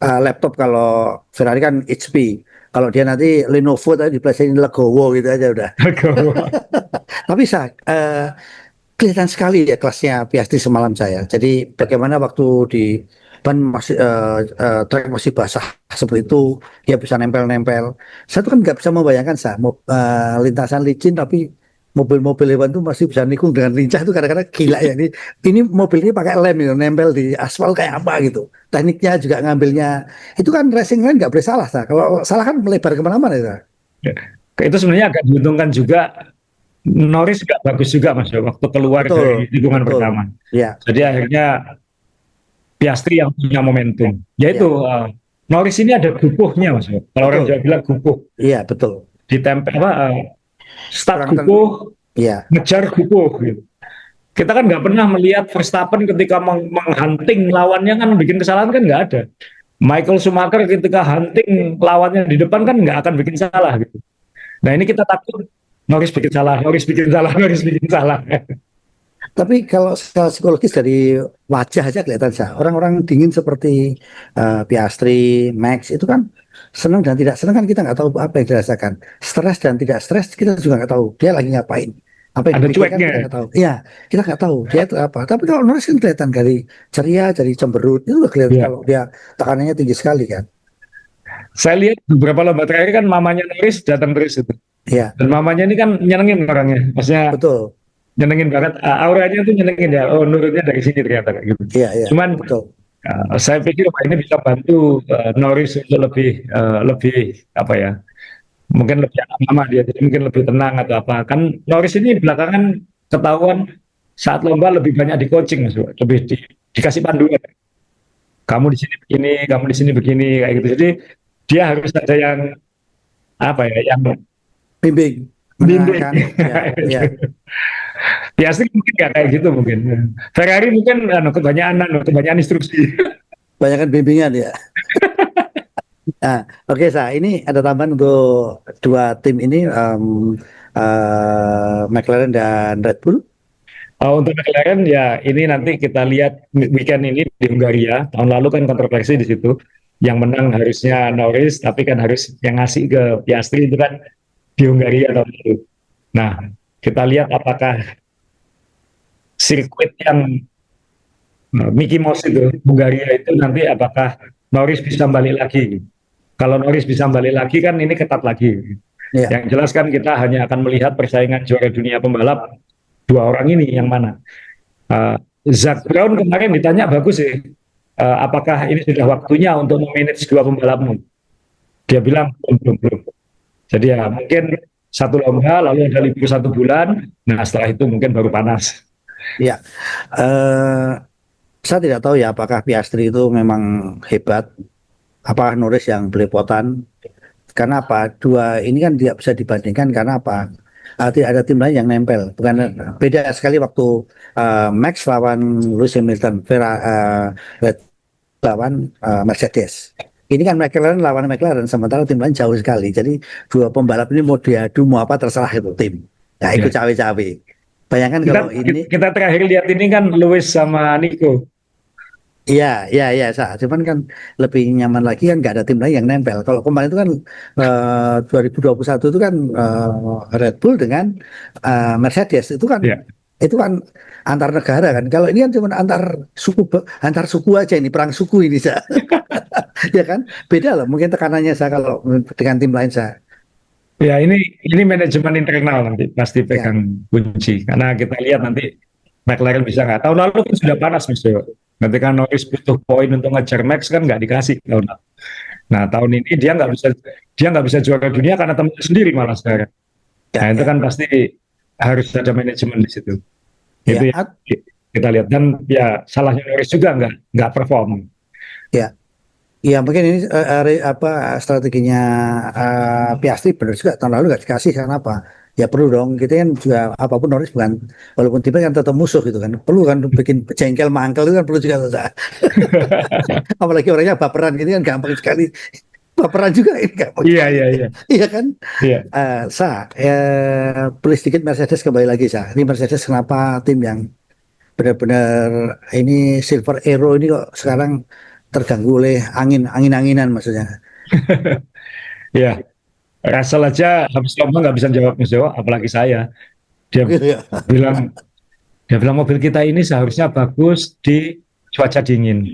laptop, kalau Ferrari kan HP. Kalau dia nanti Lenovo tadi diplesetin Legowo gitu aja udah. Tapi kelihatan sekali ya kelasnya Piastri semalam saya. Jadi bagaimana waktu di ban masih track masih basah seperti itu, dia bisa nempel-nempel. Saya tuh kan nggak bisa membayangkan lintasan licin tapi mobil-mobil hewan tuh masih bisa nikung dengan lincah, itu kadang-kadang gila ya. Ini mobil ini pakai lem gitu, nempel di aspal kayak apa gitu. Tekniknya juga ngambilnya itu kan racing line nggak boleh salah, Sa. Kalau salah kan melebar kemana-mana ya. Sa. Itu sebenarnya agak diuntungkan juga. Norris gak bagus juga Mas waktu keluar dari Betul, tikungan betul. pertama. Ya, Jadi akhirnya Piastri yang punya momentum. Yaitu ya, Norris ini ada gupuhnya Mas. Kalau orang Jawa betul. bilang gupuh, Iya, betul. ditempel apa start Kurang gupuh, iya, ngejar gupuh gitu. Kita kan nggak pernah melihat Verstappen ketika menghunting lawannya kan bikin kesalahan kan nggak ada. Michael Schumacher ketika hunting lawannya di depan kan nggak akan bikin salah gitu. Nah ini kita takut Norris bikin salah, Norris bikin salah, Norris bikin salah. tapi kalau secara psikologis dari wajah aja kelihatan sih. Orang-orang dingin seperti Piastri, Max itu kan senang dan tidak senang kan kita nggak tahu apa yang dirasakan. Stres dan tidak stres kita juga nggak tahu. Dia lagi ngapain? Apa yang Ada dipikirkan cueknya. kita nggak tahu. Iya, kita nggak tahu dia itu apa. Tapi kalau Norris kan kelihatan dari ceria, dari cemberut itu udah kelihatan Ya. kalau dia tekanannya tinggi sekali kan. Saya lihat beberapa lomba terakhir kan mamanya Norris datang terus itu. Iya, Dan mamanya ini kan nyenengin orangnya. Maksudnya betul. nyenengin banget. Auranya tuh nyenengin ya. Oh nurutnya dari sini ternyata kayak gitu. Iya, iya, Cuman betul. saya pikir Pak ini bisa bantu Norris untuk lebih apa ya? Mungkin lebih lama dia, jadi mungkin lebih tenang atau apa. Kan Norris ini belakangan ketahuan saat lomba lebih banyak di coaching, Mas. Lebih dikasih panduan. Kamu di sini begini, kamu di sini begini, kayak gitu. Jadi dia harus ada yang apa ya, yang Bimbing, bimbing. menenangkan. Ya, ya. Piastri mungkin nggak kayak gitu mungkin. Ferrari mungkin kebanyakan instruksi. Banyak kan bimbingan ya. Nah, oke, ini ada tambahan untuk dua tim ini, McLaren dan Red Bull. Untuk McLaren ya ini nanti kita lihat weekend ini di Hungaria. Tahun lalu kan kontroversi di situ. Yang menang harusnya Norris, tapi kan harus yang ngasih ke Piastri itu kan di Hungaria tahun lalu. Nah, kita lihat apakah sirkuit yang Mickey Mouse itu, Hungaria itu nanti apakah Norris bisa balik lagi. Kalau Norris bisa balik lagi kan ini ketat lagi. Ya, Yang jelas kan kita hanya akan melihat persaingan juara dunia pembalap dua orang ini yang mana. Uh, Zak Brown kemarin ditanya bagus sih, apakah ini sudah waktunya untuk memanage dua pembalapmu? Dia bilang belum. Jadi ya mungkin satu lomba lalu ada libur 1 bulan, nah setelah itu mungkin baru panas. ya. Eh, saya tidak tahu ya apakah Piastri itu memang hebat, apakah Norris yang belepotan. Karena apa? Dua ini kan tidak bisa dibandingkan karena apa? Tidak ada tim lain yang nempel. Bukan beda sekali waktu Max lawan Lewis Hamilton, Red Bull lawan Mercedes. Ini kan McLaren lawan McLaren, sementara tim lain jauh sekali. Jadi dua pembalap ini mau diadu mau apa terserah itu tim. Nah, ikut Ya. cawe-cawe. Bayangkan Kita kalau ini, kita terakhir lihat ini kan Lewis sama Nico. iya, iya, iya, cuman kan lebih nyaman lagi kan nggak ada tim lain yang nempel. Kalau kemarin itu kan 2021 itu kan Red Bull dengan Mercedes Ya. itu kan antar negara kan. Kalau ini kan cuma antar suku aja, ini perang suku ini saya. Ya kan beda loh mungkin tekanannya saya kalau dengan tim lain saya. Ya ini manajemen internal nanti pasti Ya, pegang kunci karena kita lihat nanti McLaren bisa nggak. Tahun lalu kan sudah panas Mas Dewa. Nanti kan Norris butuh poin untuk ngejar Max kan nggak dikasih tahun lalu. Nah tahun ini dia nggak bisa juara dunia karena temannya sendiri malah sekarang. Nah ya, itu ya, kan pasti harus ada manajemen di situ. Itu ya, yang kita lihat dan ya salahnya Norris juga nggak perform. ya. Ya mungkin ini apa strateginya Piastri benar juga tahun lalu nggak dikasih karena apa? Ya perlu dong kita kan juga apapun Norris bukan, walaupun tim kan tetap musuh gitu kan, perlu kan bikin jengkel mangkel itu kan perlu juga. Apalagi orangnya baperan gitu kan gampang sekali baperan juga ini nggak mau. Iya, iya, iya. Iya kan? Iya. Please sedikit Mercedes kembali lagi, Ini Mercedes kenapa tim yang benar-benar ini Silver Arrow ini kok sekarang terganggu oleh angin-anginan maksudnya. Iya. Russell aja habis lomba nggak bisa jawab Mas Jawa, apalagi saya. Dia Gitu ya. bilang dia bilang mobil kita ini seharusnya bagus di cuaca dingin.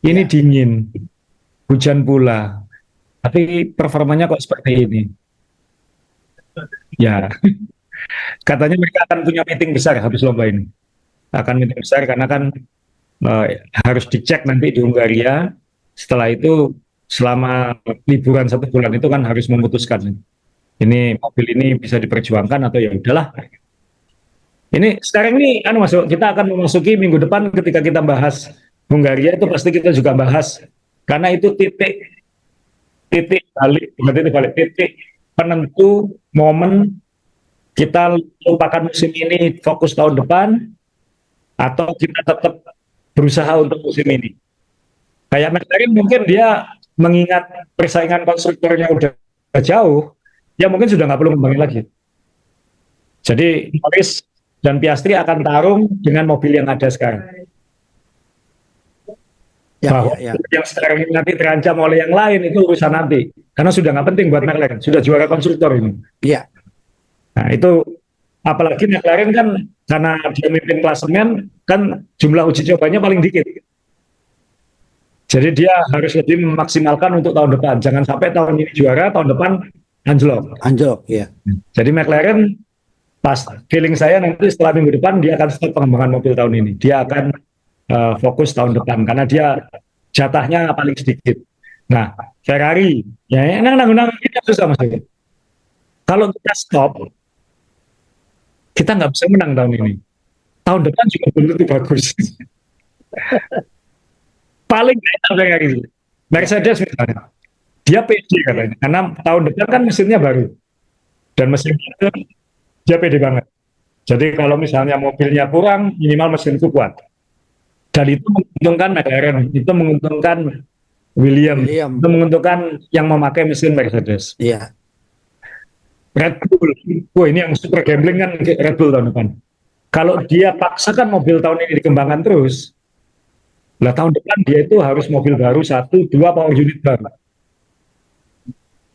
Ini Ya. dingin, hujan pula. Tapi performanya kok seperti ini. Ya, katanya mereka akan punya meeting besar habis lomba ini. Akan meeting besar karena kan harus dicek nanti di Hungaria. Setelah itu selama liburan 1 bulan itu kan harus memutuskan ini mobil ini bisa diperjuangkan atau ya udahlah. Ini sekarang ini kita akan memasuki minggu depan ketika kita bahas Hungaria itu pasti kita juga bahas karena itu titik titik balik, bukan titik balik, titik penentu momen kita lupakan musim ini fokus tahun depan atau kita tetap berusaha untuk musim ini. Kayak McLaren mungkin dia mengingat persaingan konstruktornya udah jauh, ya mungkin sudah nggak perlu ngembangin lagi. Jadi Norris dan Piastri akan tarung dengan mobil yang ada sekarang. Bahwa yang sekarang ini nanti terancam oleh yang lain itu urusan nanti. Karena sudah nggak penting buat McLaren, sudah juara konstruktor ini. Iya. Nah itu apalagi McLaren kan karena dia memimpin klasemen kan jumlah uji cobanya paling dikit. Jadi dia harus lebih memaksimalkan untuk tahun depan. Jangan sampai tahun ini juara, tahun depan anjlok. Anjlok, ya. Jadi McLaren pas feeling saya nanti setelah minggu depan dia akan stop pengembangan mobil tahun ini. Dia akan fokus tahun depan karena dia jatahnya paling sedikit. Nah, Ferrari, ya nang kita susah Mas. Kalau kita stop, kita nggak bisa menang tahun ini. Tahun depan juga belum tentu bagus. Paling enak Ferrari. Mercedes misalnya, dia pede katanya, karena tahun depan kan mesinnya baru dan mesinnya dia pede banget. Jadi kalau misalnya mobilnya kurang, minimal mesinku kuat. Dan itu menguntungkan McLaren, itu menguntungkan Williams, itu menguntungkan yang memakai mesin Mercedes. Iya. Red Bull, wah ini yang super gambling kan Red Bull tahun depan. Kalau dia paksakan mobil tahun ini dikembangkan terus, lah tahun depan dia itu harus mobil baru 1, 2 power unit baru.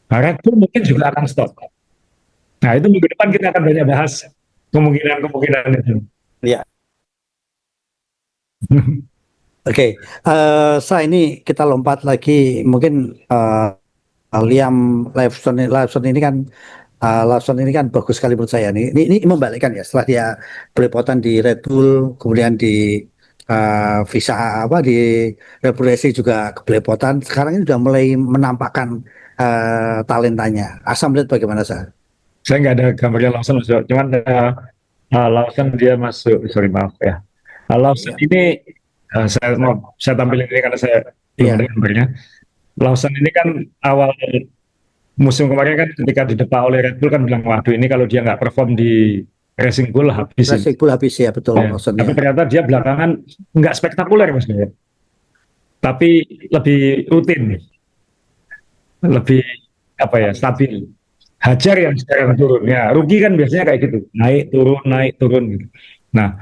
Nah, Red Bull mungkin juga akan stop. Nah itu minggu depan kita akan banyak bahas kemungkinan itu. Iya. Oke, ini kita lompat lagi mungkin Liam Lawson ini kan bagus sekali menurut saya nih. Ini membalikkan ya setelah dia belepotan di Red Bull, kemudian di visa di Red Bull Racing juga kebelepotan. Sekarang ini sudah mulai menampakkan talentanya. Asam lihat bagaimana Saya nggak ada gambarnya Lawson, cuman Lawson dia masuk, maaf ya. Lawson ini saya tampilin ini karena saya belum ada gambarnya. Lawson ini kan awal musim kemarin kan ketika didepa oleh Red Bull kan bilang waduh ini kalau dia nggak perform di Racing Bull habis. Racing Bull habis ya betul. Ya. Tapi ternyata dia belakangan nggak spektakuler Mas ya. Tapi lebih rutin, lebih stabil. Hajar yang sekarang turun. Ya, rugi kan biasanya kayak gitu, naik turun gitu. Nah,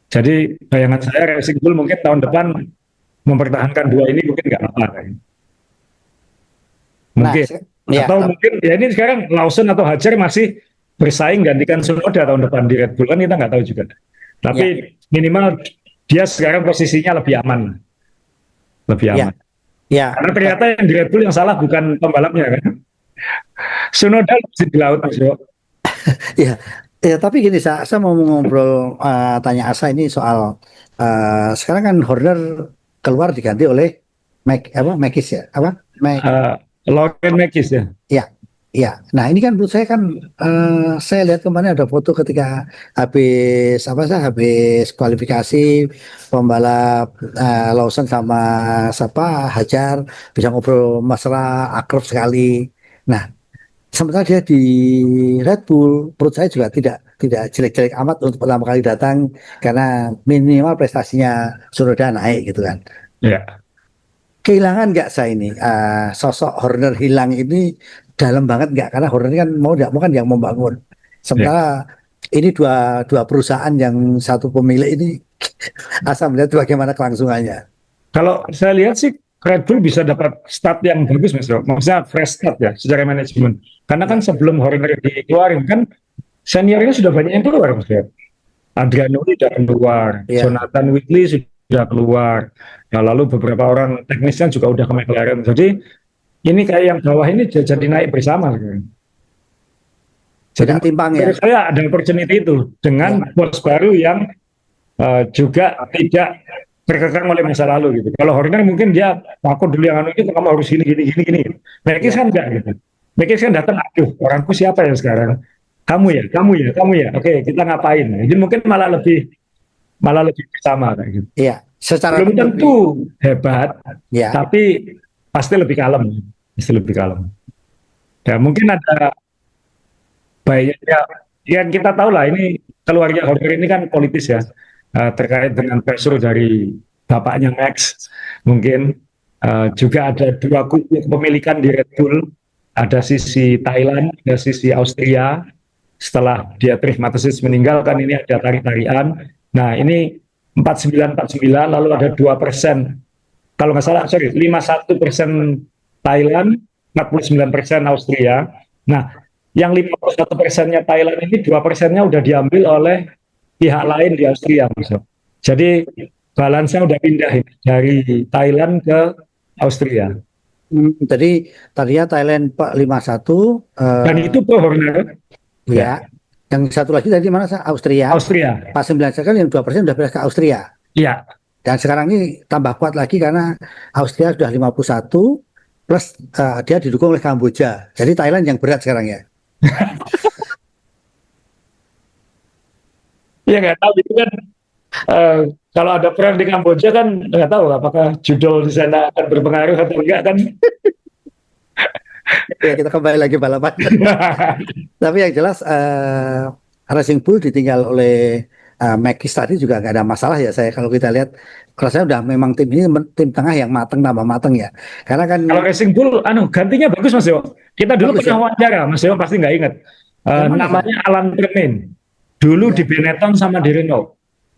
jadi bayangan saya Racing Bull mungkin tahun depan mempertahankan 2 ini mungkin nggak apa-apa. Mungkin. Atau mungkin ya ini sekarang Lawson atau Hajar masih bersaing gantikan Tsunoda tahun depan di Red Bull kan kita nggak tahu juga. Tapi minimal dia sekarang posisinya lebih aman. Lebih aman. Ya. Karena ternyata yang di Red Bull yang salah bukan pembalapnya kan. Tsunoda masih di laut Mas Yo. Ya, tapi gini saya mau ngobrol tanya Asa ini soal sekarang kan Horner keluar diganti oleh Mekis ya Lauren Mekis ya. Ya. Nah ini kan menurut saya kan saya lihat kemarin ada foto ketika habis kualifikasi pembalap Lawson sama Hajar bisa ngobrol mesra akrab sekali. Nah sementara dia di Red Bull, menurut saya juga tidak jelek-jelek amat untuk pertama kali datang karena minimal prestasinya sudah naik gitu kan. Ya. kehilangan nggak saya ini sosok Horner hilang ini dalam banget nggak? Karena Horner kan mau nggak mau kan yang membangun. Ya. Sementara ini dua dua perusahaan yang satu pemilik ini asal melihat bagaimana kelangsungannya. Kalau saya lihat sih Red Bull bisa dapat start yang bagus Mas Bro. Maksudnya fresh start ya secara manajemen. Karena kan Ya, sebelum Horner dikeluarin kan seniornya sudah banyak yang keluar Mas Bro. Adriano sudah keluar, ya, Jonathan Whitley sudah keluar. Nah, lalu beberapa orang teknisnya juga udah ke McLaren. Jadi ini kayak yang bawah ini jadi naik bersama sekarang. Jadi tidak timpang ya. menurut saya ada opportunity itu dengan Ya, bos baru yang juga tidak terkekang oleh masa lalu gitu. Kalau Horner mungkin dia aku dulu yang anu itu kamu harus gini gini gini gini. Mereka ya, kan enggak gitu. Mereka kan datang, aduh orangku siapa ya sekarang? Kamu ya, kamu ya, kamu ya. Oke, kita ngapain? Jadi mungkin malah lebih bersama kayak gitu. ya. Secara Belum tentu hebat, ya, tapi pasti lebih kalem, pasti lebih kalem. Ya mungkin ada baiknya, ya kita tahu lah ini keluarga Horner ini kan politis ya, terkait dengan pressure dari bapaknya Max, mungkin juga ada dua kubu kepemilikan di Red Bull, ada sisi Thailand, ada sisi Austria. Setelah Dietrich Mateschitz meninggal kan ini ada tarik-tarian. Nah ini 49-49 lalu ada 2%. Kalau nggak salah, sorry, 51% Thailand, 49% Austria. Nah, yang 51%-nya Thailand ini 2%-nya udah diambil oleh pihak lain di Austria. Maksud. Jadi balance-nya udah pindah ini, dari Thailand ke Austria. jadi tadinya Thailand Pak 51 Dan itu pro Horner, ya, ya. Yang satu lagi tadi mana? Austria. Austria. Pas 9 kan yang 2% udah pindah ke Austria. Ya, Dan sekarang ini tambah kuat lagi karena Austria sudah 51 plus dia didukung oleh Kamboja. Jadi Thailand yang berat sekarang ya. ya nggak tahu itu kan. eh, Kalau ada perang di Kamboja kan nggak tahu apakah judul di sana akan berpengaruh atau enggak kan. Ya kita kembali lagi balapan. Tapi yang jelas Racing Bull ditinggal oleh Magis tadi juga nggak ada masalah ya saya kalau kita lihat rasanya udah memang tim ini tim tengah yang mateng tambah mateng ya. Karena kan Kalau Racing Bull, gantinya bagus Mas Yo. Kita dulu bagus pernah ya. wawancara, Mas Yo pasti nggak ingat. Yang mana sih? Namanya Alan Permin. Dulu di Ya. Benetton sama di Renault.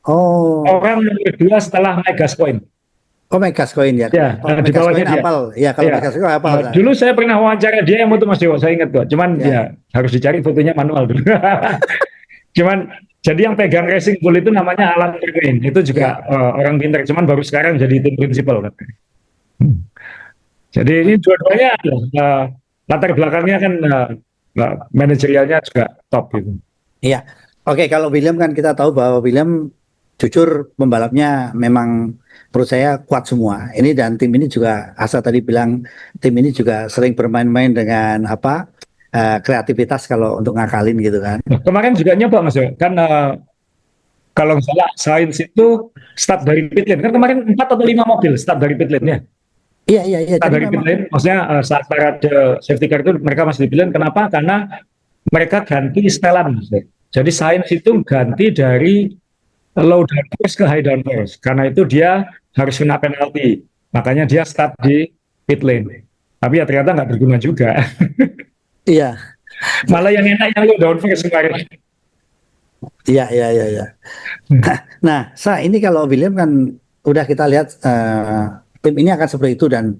Oh, Orang nomor dua setelah Megascoin. oh Megascoin ya. Ya, Kalau di bawahnya Megascoin dia. apal ya kalau Ya. Megascoin apal saya. Dulu saya pernah wawancara dia yang itu Mas Yo, saya ingat kok. Cuman Ya. ya harus dicari fotonya manual dulu. Cuman jadi yang pegang Racing Bull itu namanya Alan Permin. Itu juga Ya. orang pintar. Cuman baru sekarang jadi tim prinsipal. Jadi ini dua-duanya latar belakangnya kan manajerialnya juga top gitu. Iya. Oke, kalau William kan kita tahu bahwa William jujur pembalapnya memang menurut saya kuat semua. Ini dan tim ini juga Asa tadi bilang tim ini juga sering bermain-main dengan apa kreativitas kalau untuk ngakalin gitu kan. Nah, kemarin juga nyoba Mas Yo. Kan kalau nggak salah Sainz itu start dari pit lane. Kan kemarin 4 atau 5 mobil start dari pit lane ya. Iya iya iya. Start Jadi dari pit memang lane, maksudnya saat parade safety car itu mereka masih di pit lane. Kenapa? Karena mereka ganti setelan. Mas Yo. Jadi Sainz itu ganti dari low downforce ke high downforce. Karena itu dia harus kena penalti. Makanya dia start di pit lane. Tapi ya ternyata nggak berguna juga. iya Malah yang enak yang low downforce kemarin. iya iya iya. Iya. Nah, ini kalau William kan udah kita lihat tim ini akan seperti itu dan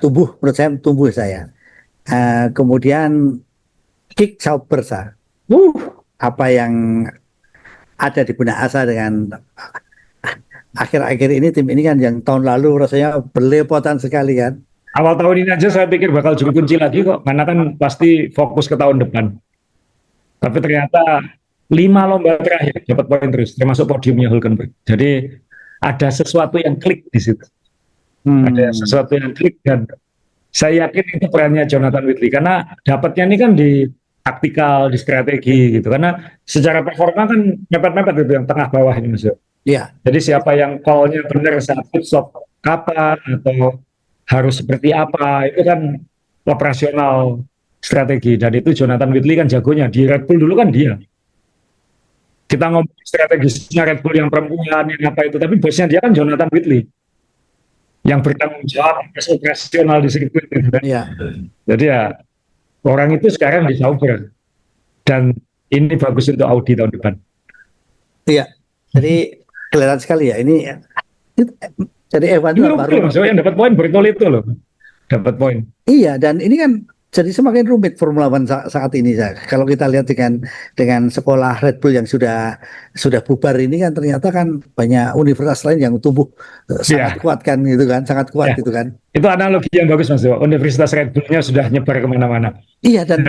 tumbuh menurut saya tumbuh saya. Kemudian kick Sauber apa yang ada di benak Asa dengan akhir-akhir ini tim ini kan yang tahun lalu rasanya belepotan sekali kan. Awal tahun ini aja saya pikir bakal juru kunci lagi kok, karena kan pasti fokus ke tahun depan. Tapi ternyata 5 lomba terakhir dapat poin terus, termasuk podiumnya Hulkenberg. Jadi ada sesuatu yang klik di situ. Ada Hmm, sesuatu yang klik dan saya yakin itu perannya Jonathan Whitley karena dapatnya ini kan di taktikal, di strategi gitu. Karena secara performa kan mepet-mepet itu yang tengah bawah ini Mas. ya, Jadi siapa yang call-nya benar saat pit stop kapan atau harus seperti apa itu kan operasional strategi dan itu Jonathan Whitley kan jagonya di Red Bull dulu kan dia. Kita ngomong strategisnya Red Bull yang perempuan yang apa itu tapi bosnya dia kan Jonathan Whitley. yang bertanggung jawab atas operasional di sirkuit gitu kan. Iya, Jadi ya orang itu sekarang di Sauber dan ini bagus untuk Audi tahun depan. iya. Jadi kelihatan sekali ya ini. Jadi F1 itu Ini baru. rugi loh, Mas. Yang dapat poin Bertol itu loh, dapat poin. Iya, dan ini kan jadi semakin rumit Formula One saat ini. Kalau kita lihat dengan sekolah Red Bull yang sudah bubar ini kan ternyata kan banyak universitas lain yang tumbuh sangat Iya, kuat kan gitu kan, sangat kuat ya. gitu kan. Itu analogi yang bagus Mas Dewa. Universitas Red Bull-nya sudah nyebar kemana-mana. Iya dan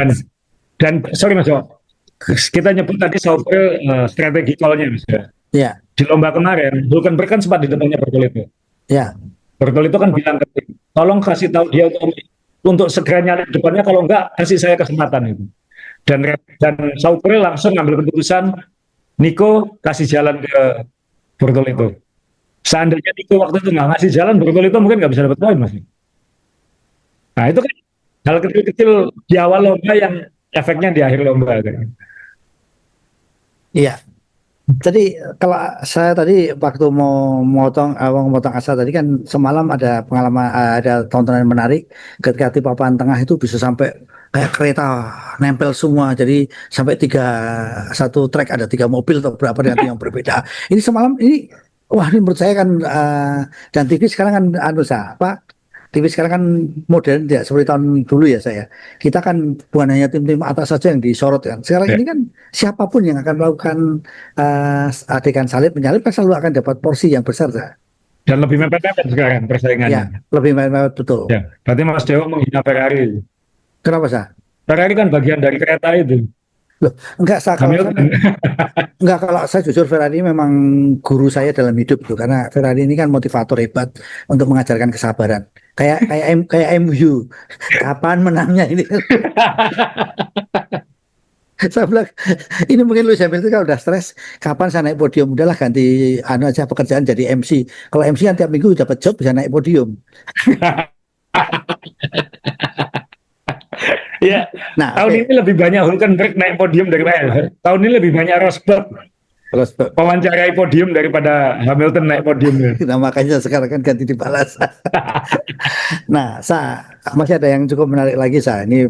Dan sorry Mas Dewa, kita nyebut tadi Sauber strategi call-nya Mas Dewa. ya, Di lomba kemarin, Hülkenberg kan sempat di depannya Bertolito. ya, Bertolito kan bilang ke tim, tolong kasih tahu dia untuk segera nyalip depannya, kalau enggak kasih saya kesempatan itu. Dan Sauber langsung ngambil keputusan, Nico kasih jalan ke Bertolito. Seandainya Nico waktu itu nggak ngasih jalan, Bertolito mungkin nggak bisa dapat poin Mas. Nah itu kan hal kecil-kecil di awal lomba yang efeknya di akhir lomba kan. iya. Jadi kalau saya tadi waktu mau motong asa tadi kan semalam ada pengalaman ada tontonan menarik ketika di papan tengah itu bisa sampai kayak kereta nempel semua jadi sampai satu trek ada 3 mobil atau berapa dengan yang berbeda. Ini semalam ini wah ini menurut saya kan dan TV sekarang kan apa TV sekarang kan modern tidak seperti tahun dulu ya saya. Kita kan bukan hanya tim-tim atas saja yang disorot kan. Sekarang Ya. ini kan siapapun yang akan melakukan adegan salib menyalip kan selalu akan dapat porsi yang besar. Sa. Dan lebih mepet-mepet sekarang Ya, persaingannya. lebih mewah betul. Ya, berarti Mas Dewo menghina Ferrari. Kenapa sah? Ferrari kan bagian dari kereta itu. Loh, enggak sah kalau saya Hamilton. enggak kalau saya jujur Ferrari memang guru saya dalam hidup tuh karena Ferrari ini kan motivator hebat untuk mengajarkan kesabaran. Kayak MU. Kapan menangnya ini? Saya bilang ini mungkin Lewis Hamilton kalau udah stres kapan saya naik podium udahlah ganti anu aja pekerjaan jadi MC kalau MC kan tiap minggu dapat job bisa naik podium Ya, nah tahun oke ini lebih banyak Hülkenberg naik podium daripada tahun ini lebih banyak Rosberg terus mewawancarai podium daripada Hamilton naik podium. nah makanya sekarang kan ganti dibalas nah masih ada yang cukup menarik lagi ini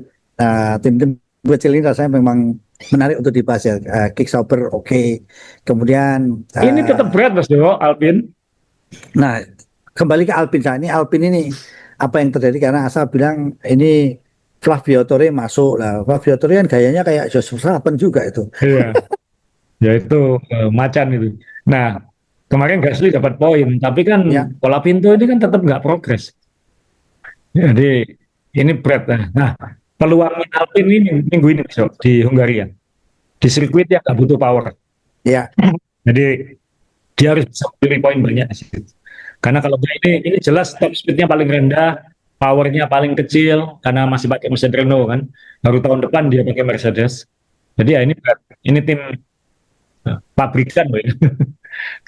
tim-tim kecil ini rasanya memang menarik untuk dibahas ya Kick Sauber oke. Kemudian Ini tetap berat Mas Dewo, Alpine. nah kembali ke Alpine ini Alpine ini apa yang terjadi karena Asa bilang ini Flavio Torre masuk lah. Flavio Torre kan gayanya kayak Jos Verstappen juga itu. Iya, yaitu macan itu. Nah, kemarin Gasly dapat poin, tapi kan Ya, Colapinto ini kan tetap nggak progres. Jadi ini berat. Nah, peluang Alpine ini minggu ini besok di Hungaria, di sirkuit yang nggak butuh power. ya, Jadi dia harus bisa membeli poin banyak di situ. Karena kalau nggak ini jelas top speednya paling rendah, powernya paling kecil karena masih pakai mesin Renault kan. Baru tahun depan dia pakai Mercedes. Jadi ya ini berat. Ini tim pabrikan loh ya.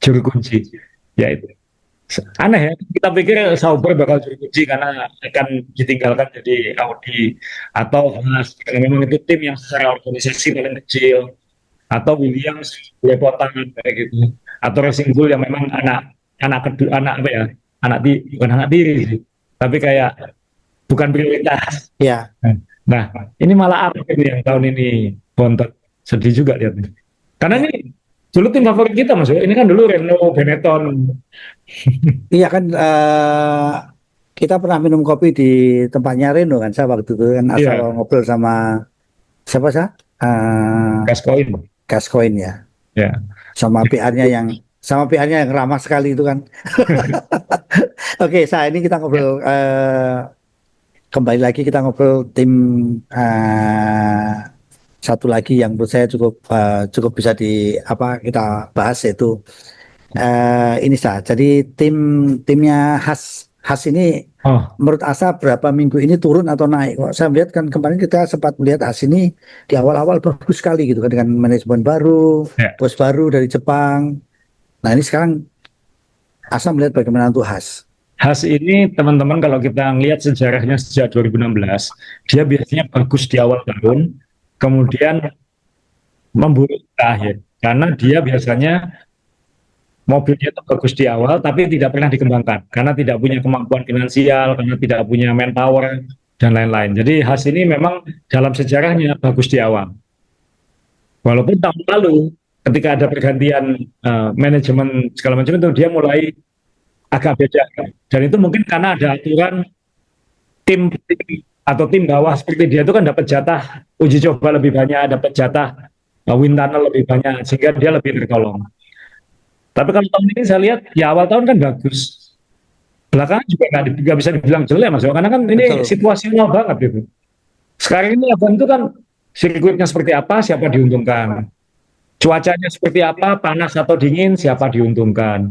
Juru kunci. Ya itu. Aneh ya, kita pikir Sauber bakal juru kunci karena akan ditinggalkan jadi Audi atau Haas. Karena memang itu tim yang secara organisasi paling kecil. Atau Williams belepotan kayak gitu. Atau Racing Bull yang memang anak kedua, anak apa ya, bukan anak tiri sih, tapi kayak bukan prioritas. ya. Nah, ini malah apa ini yang tahun ini bontot, sedih juga lihatnya. Karena ini dulu tim favorit kita Mas. Ini kan dulu Renault, Benetton. Iya kan kita pernah minum kopi di tempatnya Reno kan saya waktu itu kan asal Iya, ngobrol sama siapa sih? Gascoigne. Gascoigne ya. Ya. Sama PR-nya yang ramah sekali itu kan. Oke, ini kita ngobrol kembali lagi kita ngobrol tim satu lagi yang menurut saya cukup bisa kita bahas yaitu ini jadi timnya Has ini Oh, menurut Asa berapa minggu ini turun atau naik? Kok saya melihat kan kemarin kita sempat melihat Has ini di awal-awal bagus sekali gitu kan dengan manajemen baru, ya. bos baru dari Jepang. Nah ini sekarang Asa melihat bagaimana untuk Has. Haas ini teman-teman kalau kita ngelihat sejarahnya sejak 2016, dia biasanya bagus di awal tahun, kemudian memburuk di akhir. Karena dia biasanya mobilnya itu bagus di awal, tapi tidak pernah dikembangkan karena tidak punya kemampuan finansial, karena tidak punya manpower dan lain-lain. Jadi Haas ini memang dalam sejarahnya bagus di awal. Walaupun tahun lalu ketika ada pergantian manajemen segala macam itu dia mulai agak beda. Dan itu mungkin karena ada aturan tim atau tim bawah seperti dia itu kan dapat jatah uji coba lebih banyak, dapat jatah wind tunnel lebih banyak, sehingga dia lebih tertolong. Tapi kalau tahun ini saya lihat, ya awal tahun kan bagus. Belakangan juga nggak bisa dibilang jelek, Mas. Karena kan ini Betul. situasional banget gitu. Sekarang ini F1 itu kan sirkuitnya seperti apa, siapa diuntungkan. Cuacanya seperti apa, panas atau dingin, siapa diuntungkan.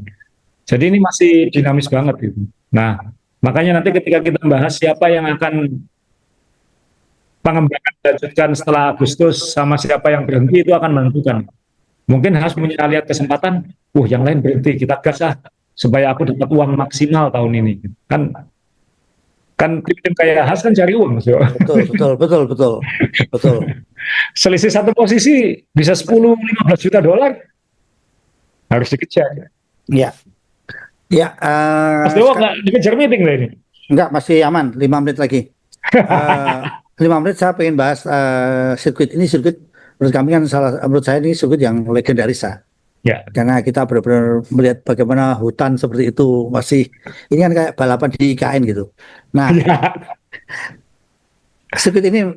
Jadi ini masih dinamis banget gitu. Nah, makanya nanti ketika kita membahas siapa yang akan pengembangan dilanjutkan setelah Agustus sama siapa yang berhenti itu akan menentukan. Mungkin Haas punya lihat kesempatan, yang lain berhenti, kita gas supaya aku dapat uang maksimal tahun ini. Kan tim-tim kayak Haas kan cari uang, Mas. Betul, betul, betul, betul, betul. Selisih satu posisi bisa 10-15 juta dolar harus dikejar. Ya, ya. Mas Dewo nggak dikejar meeting lah ini. Enggak, masih aman. 5 menit lagi. 5 menit saya pengen bahas sirkuit ini. Sirkuit menurut kami kan menurut saya ini sirkuit yang legendaris ya. Ya, Karena kita benar-benar melihat bagaimana hutan seperti itu masih, ini kan kayak balapan di IKN gitu. Nah, ya. sirkuit ini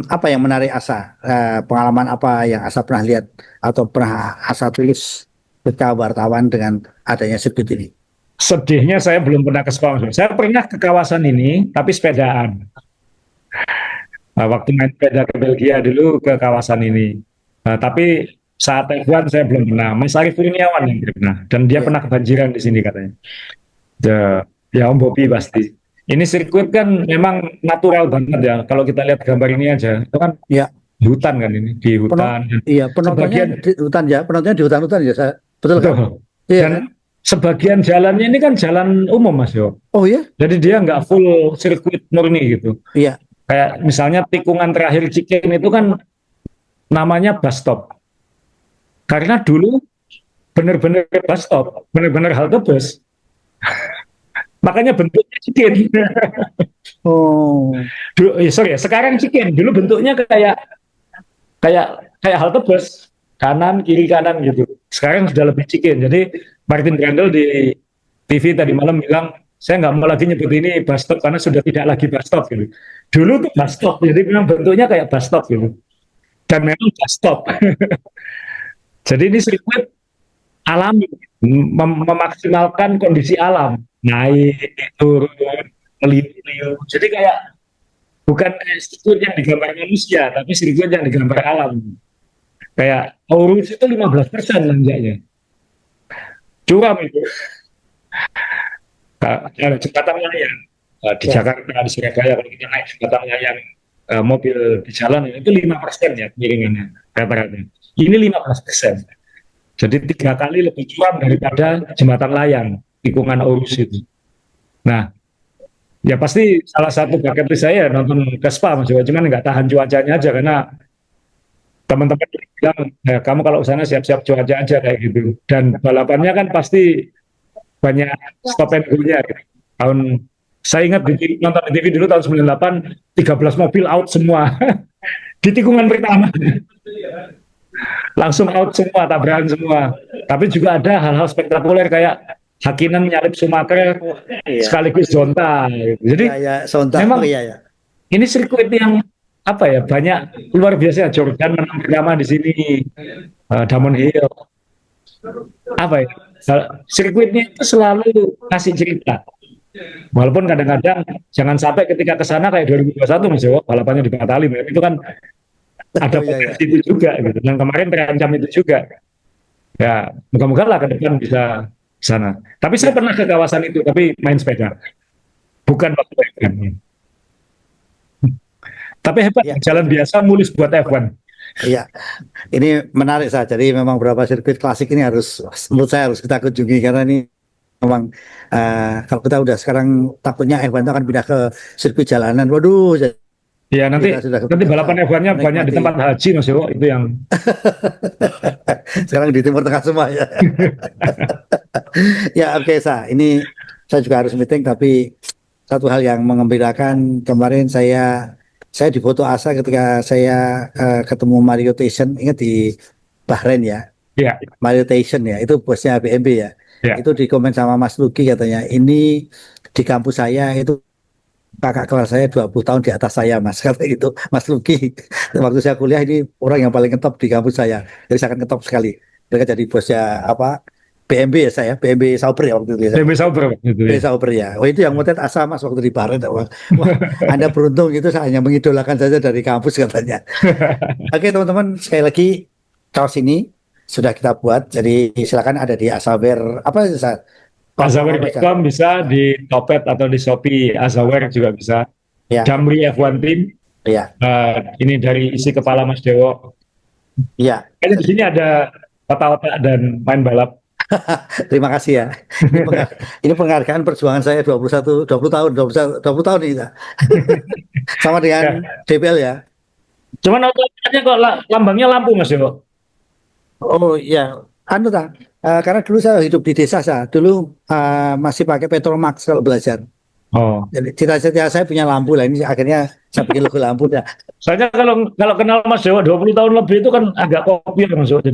apa yang menarik Asa? Pengalaman apa yang Asa pernah lihat atau pernah Asa tulis ketika wartawan dengan adanya sirkuit ini? Sedihnya saya belum pernah ke Spa. Saya pernah ke kawasan ini, tapi sepedaan. Waktu main sepeda ke Belgia dulu ke kawasan ini. Tapi saat F1 saya belum pernah. Mas Arief Kurniawan yang pernah. Dan dia Ya. pernah kebanjiran di sini katanya. Ya Om Bobi pasti. Ini sirkuit kan memang natural banget ya. Kalau kita lihat gambar ini aja, itu kan Ya. hutan kan ini, di hutan. Iya, penontonnya Sebagian- di hutan ya, penontonnya di hutan-hutan ya, betul kan? Betul. Iya Dan kan? sebagian jalannya ini kan jalan umum, Mas Yo. Oh ya, Jadi dia nggak full sirkuit murni gitu. iya, Kayak misalnya tikungan terakhir Cikin itu kan namanya bus stop. Karena dulu benar-benar bus stop, benar-benar halte bus. Makanya bentuknya Cikin. oh, Sorry ya, sekarang Cikin. Dulu bentuknya kayak kayak halte bus, kanan kiri kanan gitu. Sekarang sudah lebih Cikin. Jadi Martin Brundle di TV tadi malam bilang, saya nggak mau lagi nyebut ini bus stop karena sudah tidak lagi bus stop gitu. Dulu tuh bus stop, jadi memang bentuknya kayak bus stop gitu. Dan memang bus stop. Jadi ini sirkuit alami, memaksimalkan kondisi alam, naik, turun, meliuk-liuk. Jadi kayak bukan sirkuit yang digambar manusia, tapi sirkuit yang digambar alam. Kayak Taurus itu 15% nanjaknya. Curam itu. Ada jembatan layang di Jakarta, di Surabaya, kalau kita naik jembatan layang mobil di jalan itu 5% ya miringannya rata-rata. Ini 15%. Jadi 3 kali lebih curam daripada jembatan layang tikungan Orus itu. Nah, ya pasti salah satu bucket list saya nonton ke Spa, Mas Jawa. Cuman nggak tahan cuacanya aja karena teman-teman bilang, ya, kamu kalau sana siap-siap cuaca aja kayak gitu. Dan balapannya kan pasti banyak stop and go-nya. Gitu. Saya ingat nonton di TV dulu tahun 98, 13 mobil out semua di tikungan pertama. Langsung out semua, tabrakan semua. Tapi juga ada hal-hal spektakuler kayak Hakkinen nyalip Schumacher iya. sekaligus Zonta. Gitu. Jadi ya, sontak, memang iya. ini sirkuit yang apa ya, banyak luar biasa. Jordan menang pertama di sini, Damon Hill. Apa ya? Sirkuitnya itu selalu kasih cerita. Walaupun kadang-kadang jangan sampai ketika ke sana kayak 2021 Mas Jawa, balapannya dibatalin. Itu kan ada potensi itu juga gitu. Dan kemarin terancam itu juga. Ya, moga-moga lah ke depan bisa sana. Tapi saya pernah ke kawasan itu, tapi main sepeda. Bukan waktu F1. Tapi hebat, jalan biasa mulus buat F1. Iya, ini menarik saja. Jadi memang beberapa sirkuit klasik ini menurut saya harus kita kunjungi karena ini memang kalau kita udah sekarang takutnya F1 itu akan pindah ke sirkuit jalanan. Waduh, Ya nanti kita sudah nanti balapan F1-nya banyak di menikmati. tempat haji Mas Dewo, itu yang Sekarang di Timur Tengah semua ya. Ya oke ini saya juga harus meeting tapi satu hal yang mengembirakan kemarin saya difoto Asa ketika saya ketemu Mario Tyson, ingat di Bahrain ya. ya Mario Tyson ya, itu bosnya BMB ya. ya Itu di komen sama Mas Luki katanya, ini di kampus saya itu kakak kelas saya 20 tahun di atas saya Mas, kata gitu Mas Luki. Waktu saya kuliah ini orang yang paling ngetop di kampus saya, jadi sangat ngetop sekali. Mereka jadi bosnya apa, BMB ya, saya BMB Sauber ya waktu itu ya. DB Sauber gitu BMB ya. Sauber ya, oh itu yang motet Asa Mas waktu di Bahrain. Wah, Anda beruntung, itu saya hanya mengidolakan saja dari kampus katanya. Oke teman-teman, sekali lagi kaos ini sudah kita buat, jadi silakan ada di Asawer apa Sa? Platform apa aja? Azawer.com bisa, di Topet atau di Shopee Azawer juga bisa. Ya, Damri F1 Team, ya, ini dari isi kepala Mas Dewo. ya. Kayaknya di sini ada otak-otak dan main balap. Terima kasih ya. Ini penghargaan perjuangan saya 20 tahun, 20 tahun ini. Sa. Sama dengan Ya. DBL ya. Cuman otaknya kok lambangnya lampu Mas Dewo. Oh ya, anu ta. Karena dulu saya hidup di desa saya. Dulu masih pakai Petromax kalau belajar. Oh. Jadi cita-cita saya punya lampu lah. Ini akhirnya saya bikin logo lampu ya. Soalnya kalau kenal Mas Dewo 20 tahun lebih itu kan agak kopi ya Mas Dewo.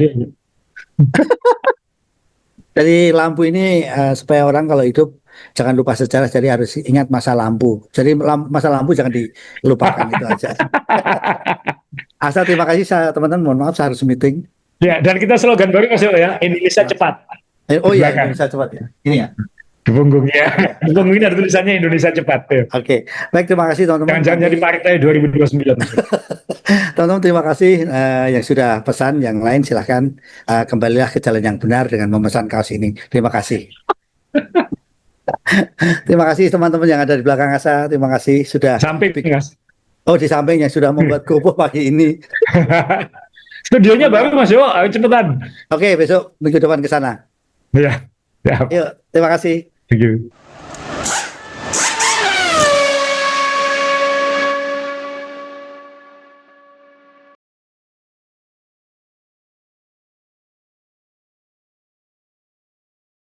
Jadi lampu ini supaya orang kalau hidup jangan lupa sejarah. Jadi harus ingat masa lampu. Jadi masa lampu jangan dilupakan, itu aja. Asal terima kasih teman-teman. Mohon maaf saya harus meeting. Ya, dan kita slogan baru Mas Dewo ya, Indonesia cepat. Oh Di iya, belakang, Indonesia cepat ya. Ini ya. di punggungnya. Di punggungnya ada tulisannya Indonesia cepat. Ya. Oke, baik terima kasih teman-teman. Jangan-jangan jadi partai 2029. Teman-teman terima kasih yang sudah pesan. Yang lain silahkan kembalilah ke jalan yang benar dengan memesan kaos ini. Terima kasih. Terima kasih teman-teman yang ada di belakang Asa. Terima kasih sudah. Sampai Mas. Oh di samping yang sudah membuat gopoh pagi ini. Studionya baru Mas Dewo, ayo cepetan. Oke, besok minggu depan ke sana. Ya, ya. Yuk, terima kasih. Thank you.